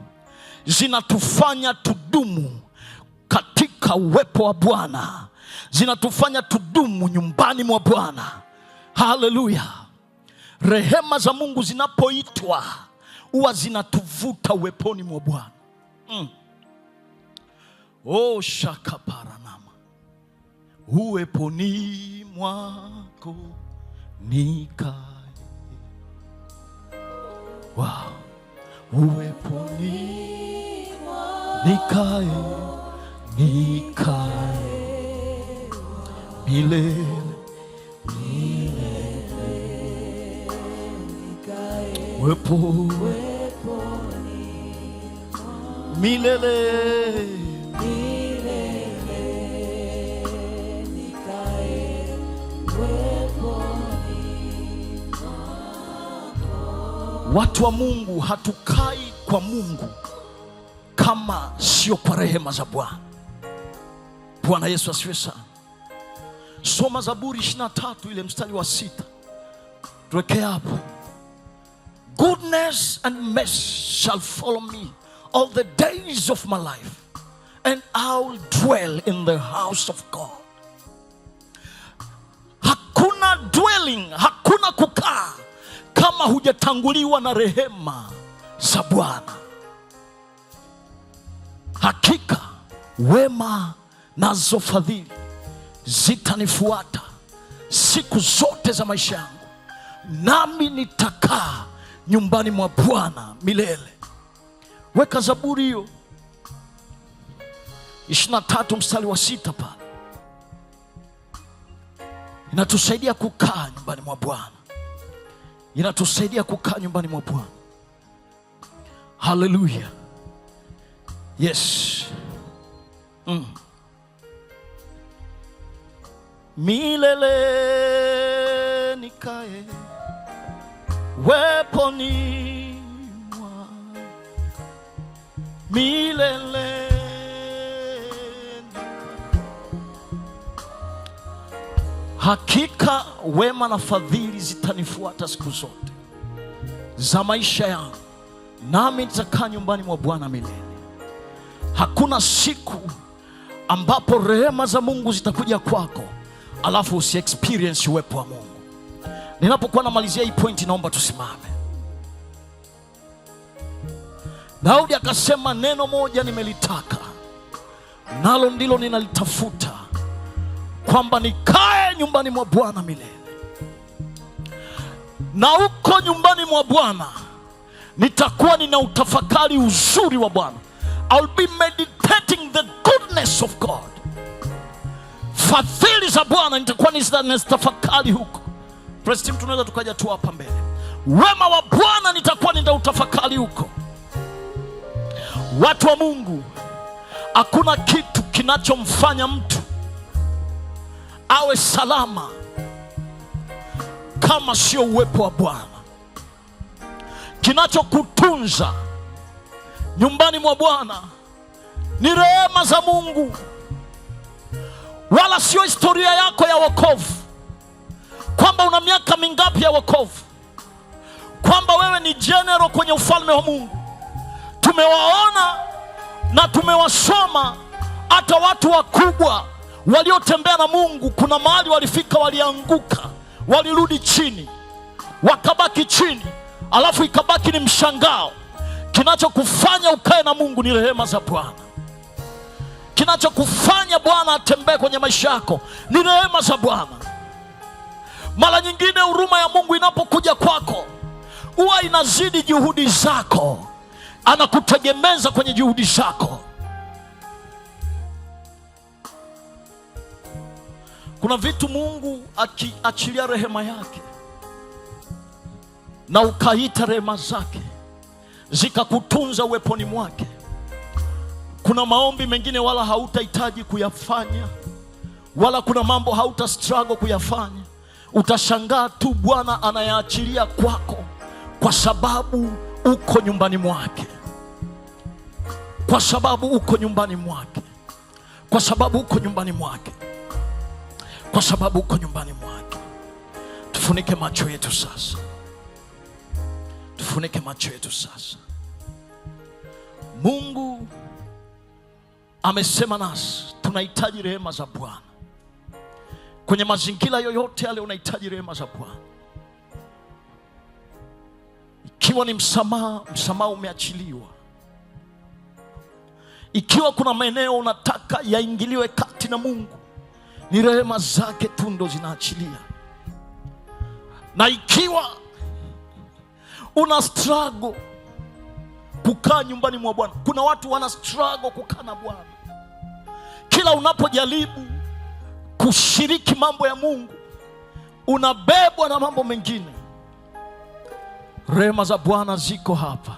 A: zinatufanya tudumu katika uwepo wa Bwana, zinatufanya tudumu nyumbani mwa Bwana. Haleluya! Rehema za Mungu zinapoitwa huwa zinatuvuta uweponi mwa Bwana. Oh, shakaparanama, uweponi mwako nikae. Wow. Uweponi nikae milele uweponi milele. Watu wa Mungu, hatukai kwa Mungu kama sio kwa rehema za Bwana. Bwana Yesu asifiwe sana. Soma Zaburi 23 ile mstari wa 6. Tuweke hapo. Goodness and mercy shall follow me all the days of my life, and I'll dwell in the house of God. Hakuna dwelling, hakuna kukaa kama hujatanguliwa na rehema za Bwana. Hakika wema nazo fadhili zitanifuata siku zote za maisha yangu, nami nitakaa nyumbani mwa Bwana milele. Weka Zaburi hiyo 23 mstari wa 6 pale. Inatusaidia kukaa nyumbani mwa Bwana. Inatusaidia kukaa nyumbani mwa Bwana. Haleluya. Yes. Milele nikae weponi mwa milele. Hakika wema na fadhili zitanifuata siku zote za maisha yangu, nami nitakaa nyumbani mwa Bwana milele. Hakuna siku ambapo rehema za Mungu zitakuja kwako alafu usi experience uwepo wa Mungu. Ninapokuwa namalizia hii point, naomba tusimame. Daudi akasema, neno moja nimelitaka, nalo ndilo ninalitafuta, kwamba nikae nyumbani mwa Bwana milele. Na huko nyumbani mwa Bwana nitakuwa ninautafakari uzuri wa Bwana. I'll be meditating the goodness of God. Fadhili za Bwana nitakuwa ninazitafakari huko. Praise team, tunaweza tukaja tu hapa mbele. Wema wa Bwana nitakuwa ninautafakari huko. Watu wa Mungu, hakuna kitu kinachomfanya mtu awe salama kama sio uwepo wa Bwana. Kinachokutunza nyumbani mwa Bwana ni rehema za Mungu. wala sio historia yako ya wokovu, kwamba una miaka mingapi ya wokovu, kwamba wewe ni general kwenye ufalme wa Mungu. Tumewaona na tumewasoma hata watu wakubwa waliotembea na Mungu. Kuna mahali walifika, walianguka, walirudi chini, wakabaki chini, alafu ikabaki ni mshangao. Kinachokufanya ukae na Mungu ni rehema za Bwana. Kinachokufanya Bwana atembee kwenye maisha yako ni rehema za Bwana. Mara nyingine huruma ya Mungu inapokuja kwako, huwa inazidi juhudi zako. Anakutegemeza kwenye juhudi zako. Kuna vitu Mungu akiachilia rehema yake na ukaita rehema zake zikakutunza uweponi mwake, kuna maombi mengine wala hautahitaji kuyafanya, wala kuna mambo hauta struggle kuyafanya. Utashangaa tu Bwana anayaachilia kwako, kwa sababu uko nyumbani mwake, kwa sababu uko nyumbani mwake, kwa sababu uko nyumbani mwake, kwa sababu uko nyumbani mwake. Tufunike macho yetu sasa, tufunike macho yetu sasa. Mungu amesema nasi, tunahitaji rehema za Bwana. Kwenye mazingira yoyote yale unahitaji rehema za Bwana. Ikiwa ni msamaha, msamaha umeachiliwa. Ikiwa kuna maeneo unataka yaingiliwe kati na Mungu, ni rehema zake tu ndo zinaachilia. Na ikiwa una struggle kukaa nyumbani mwa Bwana, kuna watu wana struggle kukaa na Bwana. Kila unapojaribu kushiriki mambo ya Mungu, unabebwa na mambo mengine. Rehema za Bwana ziko hapa.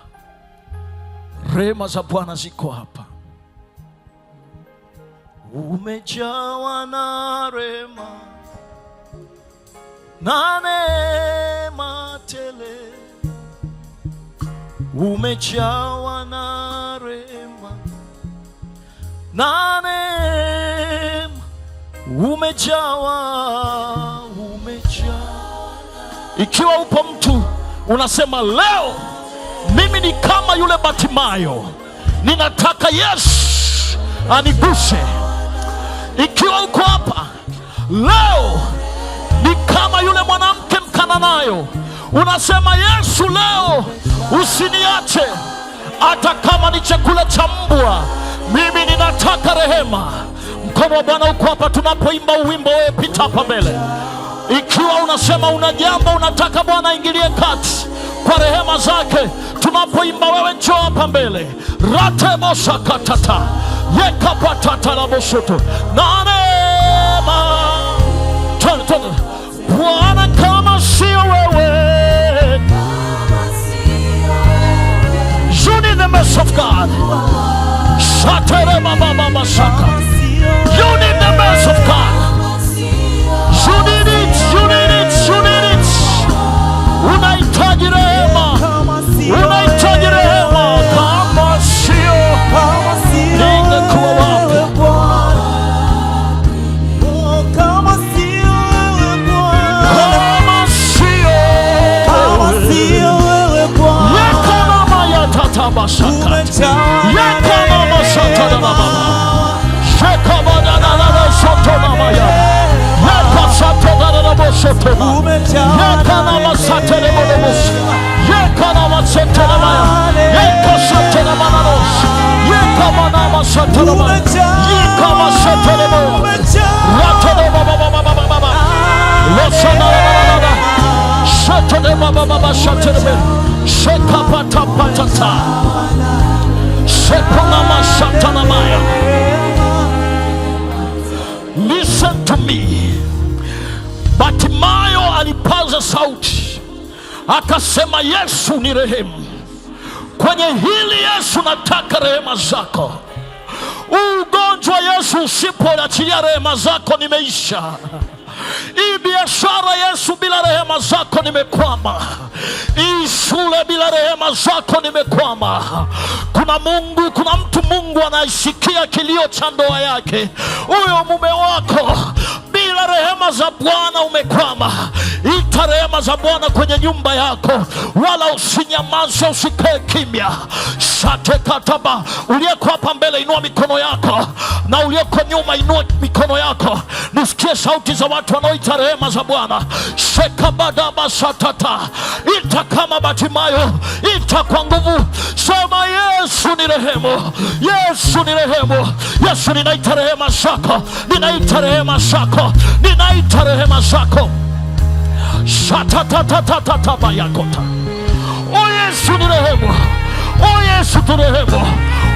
A: Rehema za Bwana ziko hapa. Umejawa na rehema na neema tele. Umejawa na rehema na neema. Umejawa. Ikiwa upo mtu unasema leo mimi ni kama yule Batimayo, ninataka Yesu aniguse. Ikiwa uko hapa leo ni kama yule mwanamke Mkananayo, unasema Yesu leo usiniache, hata kama ni chakula cha mbwa, mimi ninataka rehema. Mkono wa Bwana uko hapa tunapoimba wimbo, wewe pita hapa mbele. Ikiwa unasema una jambo unataka Bwana aingilie kati kwa rehema zake, tunapoimba wewe njoo hapa mbele. Ratebosa katata yekapatata la bosoto na neema. Tuna Bwana kama sio wewe, you need the mercy of God. Shatere mama masaka, you need the mercy of God. You need it, you need it, you need it. Unahitaji rehema, unahitaji rehema. Kama sio ningekuwa wapi? Kama sio wewe Bwana, yakana maya tata basaka, yakana masata na mama, shekaba na na soto na maya. Yakana masatele monos, yakana masatele maya, yakasatele mananos, yakana masatele maya, yakama satele mo, ratele baba, losana baba, satele baba, satele mo, shekapata patata, shekona masatele maya. Listen to me. Batimayo alipaza sauti akasema, Yesu ni rehemu. Kwenye hili Yesu nataka rehema zako. Ugonjwa Yesu usipoachilia rehema zako nimeisha. Hii biashara Yesu bila rehema zako nimekwama. Hii shule bila rehema rehema zako nimekwama. Kuna mtu Mungu anaisikia kilio cha ndoa yake. Huyo mume wako bila rehema za Bwana umekwama. Ita rehema za Bwana kwenye nyumba yako, wala usinyamaze, usikae kimya. Shatekataba, uliyeko hapa mbele inua mikono yako, na uliyeko nyuma inua mikono yako. Nisikie sauti za watu wanaoita rehema za Bwana. Shekabadaba satata, ita kama Batimayo, ita kwa nguvu, sema Yesu ni rehemu, Yesu ni rehemu. Yesu, ninaita rehema zako, ninaita rehema zako, ninaita rehema zako. Shatatatatata yakota. O Yesu ni rehemu, o Yesu turehemu,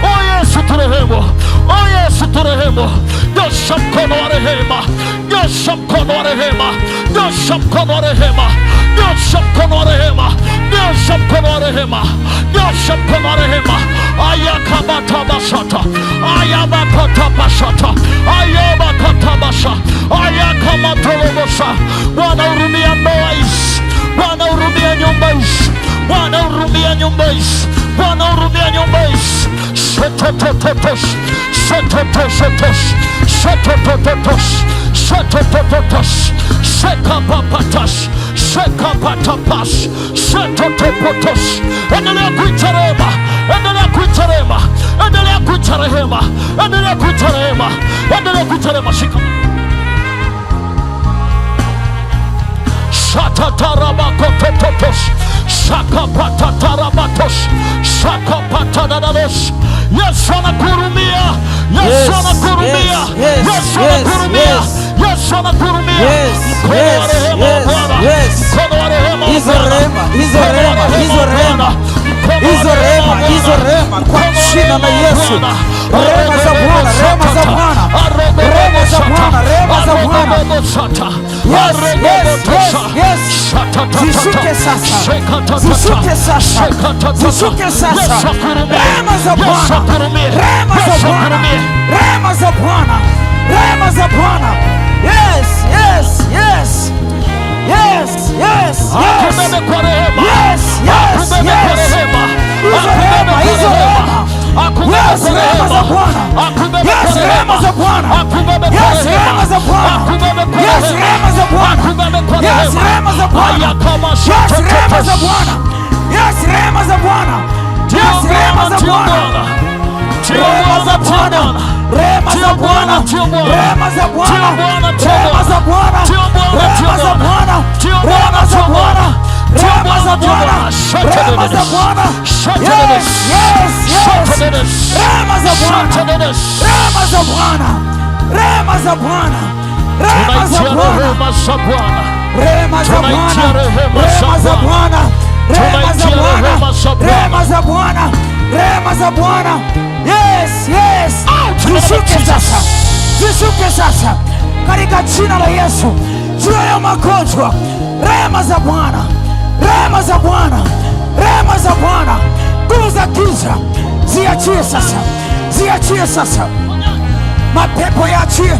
A: o Yesu turehemu, o Yesu turehemu. Nyosha mkono wa rehema, nyosha mkono wa rehema, nyosha mkono wa rehema, nyosha mkono wa rehema, nyosha mkono wa rehema, nyosha mkono wa rehema. Ayakabatabashata, ayabakatabashata, ayabakatabasha, ayakamatolobosha. Bwana hurumia ndoa hizi, Bwana hurumia nyumba hizi, Bwana hurumia nyumba hizi, Bwana hurumia nyumba hizi. Shetotototosh, shetotototosh, shetotototosh, shetotototosh, shekapapatash, shekapatapash, shetotototosh. Endelea kuita rehema, endelea kuita rehema, endelea kuita rehema, endelea kuita rehema, endelea kuita rehema. Shika shatatarabakotototosh, shakapatatarabatosh, shakapatadadadosh. Yesu anakurumia, Yesu anakurumia, Yesu anakurumia, Yesu anakurumia. Mkono wa rehema wa Bwana, mkono wa rehema wa Bwana, hizo rehema kwa jina la Yesu. Rehema za Bwana, rehema za Bwana, rehema za Bwana, rehema za Bwana. Yes. Zishuke sasa, zishuke sasa, zishuke sasa. Rehema za Bwana, rehema za Bwana, rehema za Bwana, rehema za Bwana. Yes. Akubebe kwa rehema, akubebe kwa rehema, hizo rehema. Yes, rehema za Bwana, yes, rehema za Bwana, yes, rehema za Bwana, yes, rehema za Bwana, yes, rehema za Bwana, yes, rehema za Bwana, yes, rehema za Bwana, yes, rehema za Bwana. Rehema za Bwana, rehema za Bwana, rehema za Bwana, rehema za Bwana, rehema za Bwana, rehema za Bwana, rehema za Bwana, rehema za Bwana. Yes. Rehema za Bwana, rehema za Bwana, rehema za Bwana, rehema za Bwana, rehema za Bwana, rehema za Bwana, rehema za Bwana, rehema za Bwana, rehema za Bwana. Yes. Zishuke sasa, zishuke sasa katika jina la Yesu. Juu ya magonjwa, rehema za Bwana, rehema za Bwana, rehema za Bwana. Nguvu za giza ziachie sasa, ziachie sasa. Mapepo yaachie,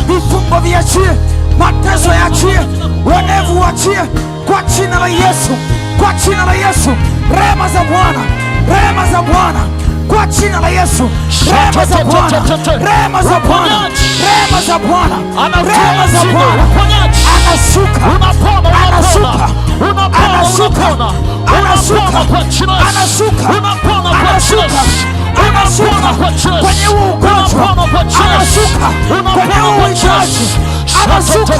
A: vifungo viachie, mateso yaachie, uonevu waachie kwa jina la Yesu, kwa jina la Yesu. Rehema za Bwana, rehema za Bwana, kwa jina la Yesu. Rehema za Bwana, rehema za Bwana, rehema za Bwana, rehema za Bwana. Anashuka, anashuka, anashuka, anashuka, anashuka, anashuka kwenye ugonjwa, anashuka kwenye uwindaji, anashuka.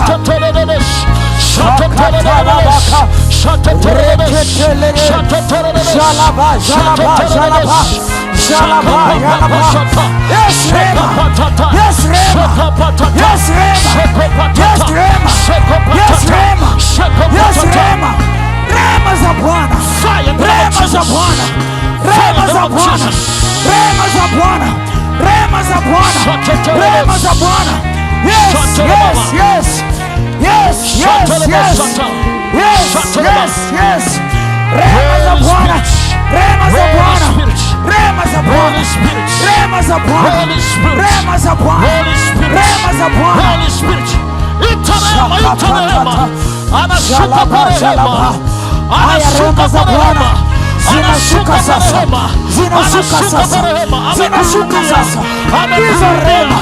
A: Rehema za Bwana, rehema za Bwana, rehema za Bwana, rehema za Bwana, rehema za Bwana, rehema za Bwana. Yes. Rehema za Bwana, rehema za Bwana, rehema za Bwana, rehema za Bwana, rehema za Bwana, rehema za Bwana. Itarehema, anashuka kwa rehema, anashuka kwa rehema.
B: zinashuka sasa, zinashuka sasa, zinashuka sasa, hizo rema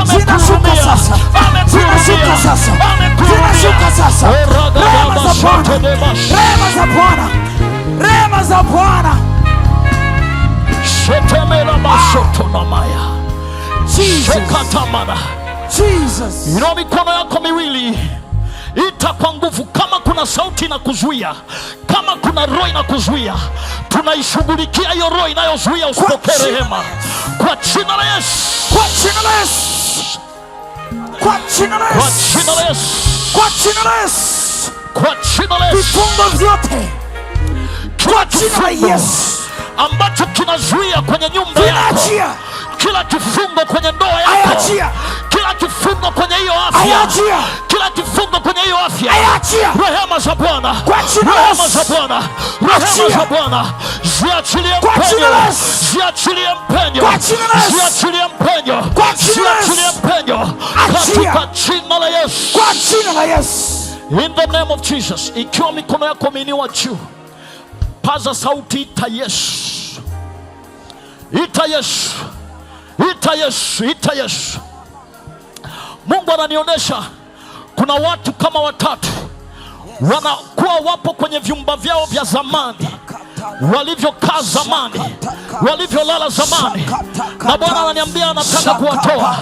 B: zinashuka sasa, zinashuka sasa, zinashuka sasa, rema za Bwana, rema za Bwana, rema za Bwana.
A: Shetemela masoto na maya. Shekatamana.
B: Jesus.
A: Inua mikono yako miwili, ita kwa nguvu. Kama kuna sauti inakuzuia, kama kuna roho inakuzuia, tunaishughulikia hiyo roho inayozuia usipokee rehema kwa jina la Yesu,
B: kwa jina la Yesu, kwa jina la Yesu,
A: kwa jina la Yesu,
B: kwa jina la Yesu,
A: kwa jina la Yesu.
B: vifungo vyote kwa jina la Yesu
A: ambacho kinazuia kwenye nyumba yako, kila kifungo kwenye ndoa yako, kila kifungo kwenye hiyo afya, kila kifungo kwenye hiyo afya, rehema za Bwana, rehema za Bwana, rehema za Bwana ziachilie mpenyo, ziachilie mpenyo, ziachilie mpenyo, ziachilie mpenyo katika jina la Yesu,
B: kwa jina la Yesu.
A: In the name of Jesus. Ikiwa mikono yako imeinuwa juu, paza sauti, ita Yesu, ita Yesu, ita Yesu, ita Yesu. Mungu ananionyesha kuna watu kama watatu wanakuwa wapo kwenye vyumba vyao vya zamani, walivyokaa zamani, walivyolala zamani, na Bwana ananiambia anataka kuwatoa.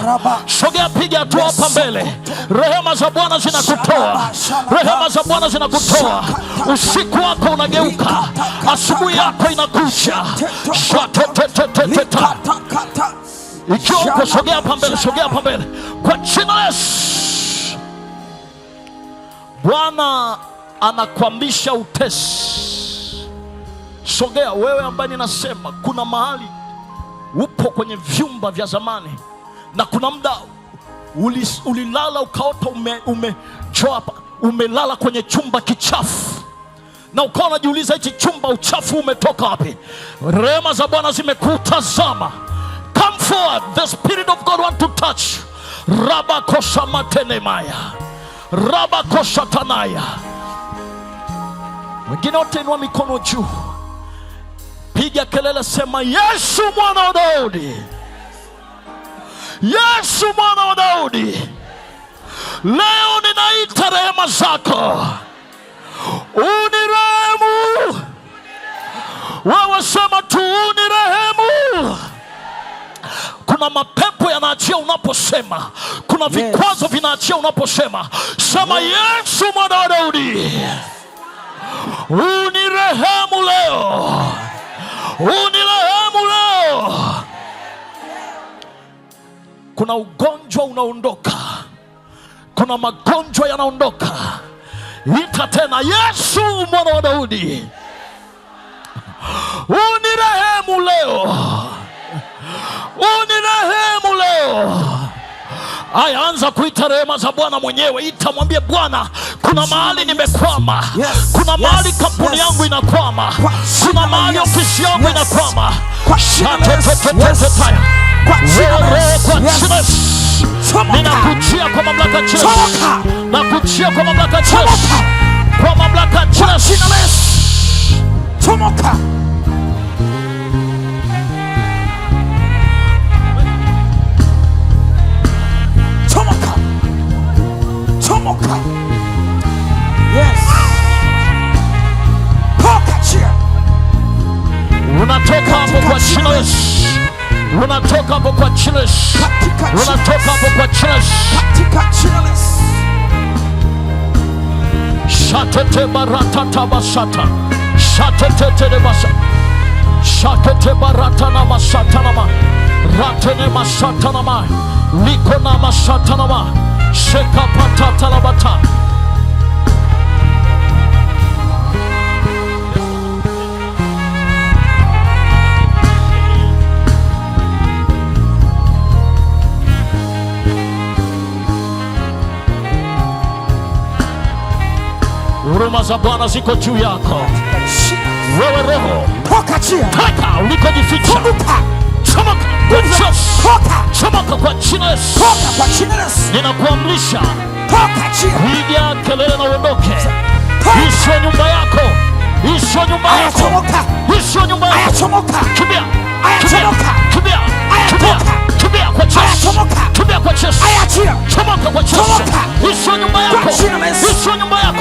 A: Sogea, piga hatua hapa mbele. Rehema za Bwana zinakutoa, rehema za Bwana zinakutoa. Usiku wako unageuka, asubuhi yako inakuja. Ikiwa uko, sogea hapa mbele, sogea hapa mbele kwa jina la Yesu. Bwana anakwamisha utesi. Sogea wewe ambaye ninasema kuna mahali upo kwenye vyumba vya zamani, na kuna muda ulilala ukaota umelala kwenye chumba kichafu, na ukawa unajiuliza hichi chumba uchafu umetoka wapi? Rehema za Bwana zimekutazama. Come forward, the Spirit of God want to touch. Rabakosha matenemaya, rabakosha tanaya. Wengine wote inua mikono juu, piga kelele, sema Yesu mwana wa Daudi, Yesu mwana wa Daudi, leo ninaita rehema zako, unirehemu. Wewe sema tu unirehemu. Kuna mapepo yanaachia unaposema, kuna vikwazo vinaachia unaposema. Sema Yesu mwana wa Daudi, unirehemu leo, unirehemu leo. Kuna ugonjwa unaondoka, kuna magonjwa yanaondoka. Ita tena, Yesu mwana wa Daudi, unirehemu leo, unirehemu leo. Aya, anza kuita rehema za Bwana mwenyewe. Ita, mwambie Bwana, kuna mahali nimekwama, kuna mahali kampuni yangu inakwama, kuna mahali ofisi yangu inakwama. Kwa jina la Yesu, ninakujia kwa mamlaka ya Yesu, nakujia kwa mamlaka ya Yesu, kwa mamlaka ya Yesu.
B: Tomoka. Tomoka. Tomoka. Yes. Toka chia.
A: Unatoka hapo kwa jina la Yesu. Unatoka hapo kwa jina la Yesu. Unatoka hapo kwa jina la Yesu.
B: Katika jina la Yesu.
A: Shatete barata tabasata. Shatete debasa. Shatete barata na masata na ma. Ratene masata na ma. Liko na masata na ma. Sheka patata la bata. Huruma za Bwana ziko juu yako. Wewe roho,
B: toka chia.
A: toka ulikojificha. Chomoka. Chomoka kwa jina la Yesu.
B: Toka kwa jina la Yesu.
A: Ninakuamrisha,
B: toka chia.
A: piga kelele na uondoke. Hii sio nyumba yako. Hii sio nyumba nyumba yako. Hii sio nyumba yako. Kimbia. Kimbia. Kimbia. Kimbia kwa Yesu. Kimbia kwa Yesu. Chomoka kwa Yesu. Hii sio nyumba yako. Hii sio nyumba yako.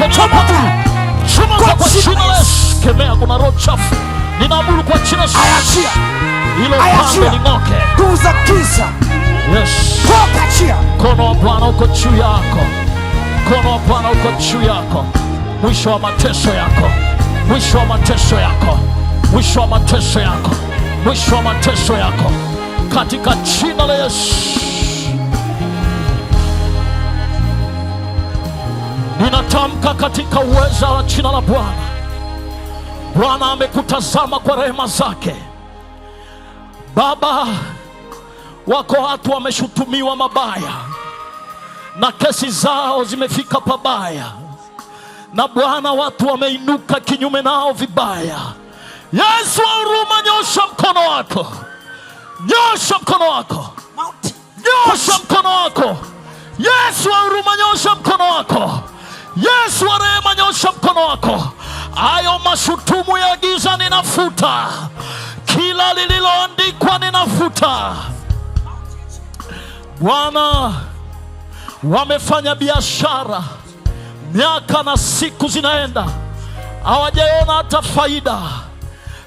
A: Chomoka kwa jina la Yesu. Kemea, kuna roho chafu. Ninaamuru kwa jina la Yesu. Hilo pande ling'oke.
B: Kuza giza.
A: Yes. Mkono wa Bwana uko juu yako. Mkono wa Bwana uko juu yako. Mwisho wa mateso yako. Mwisho wa mateso yako. Mwisho wa mateso yako. Mwisho wa mateso yako. Katika jina la Yesu. Ninatamka katika uweza wa jina la Bwana. Bwana amekutazama kwa rehema zake. Baba, wako watu wameshutumiwa mabaya na kesi zao zimefika pabaya, na Bwana watu wameinuka kinyume nao vibaya. Yesu wa huruma, nyosha mkono wako. Nyosha mkono wako. Nyosha mkono wako. Yesu wa huruma, nyosha mkono wako. Yesu wa rehema, nyosha mkono wako. Hayo mashutumu ya giza ninafuta. Kila lililoandikwa ninafuta. Bwana, wamefanya biashara, miaka na siku zinaenda, hawajaona hata faida.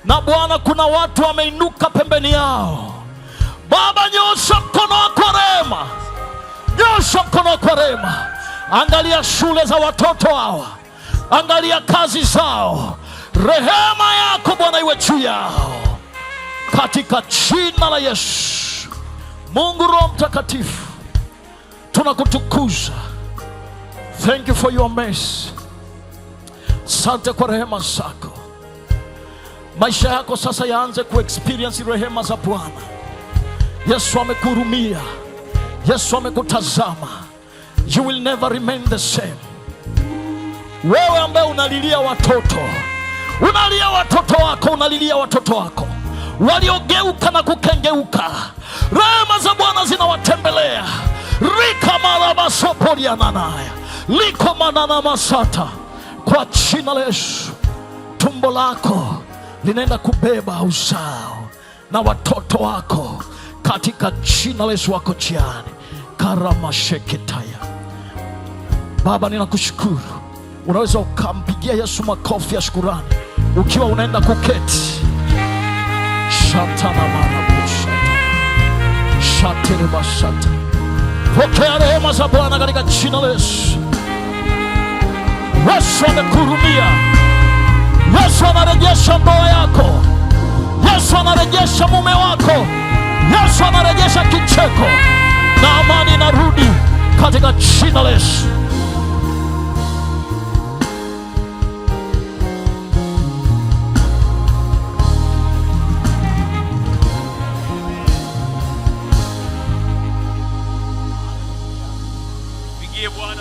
A: Na Bwana, kuna watu wameinuka pembeni yao. Baba, nyosha mkono wako wa rehema. Nyosha mkono wako wa rehema. Angalia shule za watoto hawa. Angalia kazi zao. Rehema yako Bwana iwe juu yao. Katika jina la Yesu. Mungu Roho Mtakatifu, tunakutukuza. Thank you for your mercy. Asante kwa rehema zako. Maisha yako sasa yaanze kuexperience rehema za Bwana. Yesu amekuhurumia. Yesu amekutazama. You will never remain the same. Wewe ambaye unalilia watoto, unalia watoto wako, unalilia watoto wako waliogeuka na kukengeuka, rehema za Bwana zinawatembelea. Rika maraba soporia nanaya liko manana masata. Kwa jina la Yesu, tumbo lako linaenda kubeba uzao na watoto wako katika jina la Yesu. Wako jiani karama sheketaya. Baba, ninakushukuru. Unaweza ukampigia Yesu makofi ya shukrani ukiwa unaenda kuketi. Shatana marabushata. Shatere bashata. Pokea rehema za Bwana katika jina la Yesu. Yesu amekuhurumia. Yesu anarejesha ndoa yako. Yesu anarejesha mume wako. Yesu anarejesha kicheko na amani inarudi katika jina la Yesu.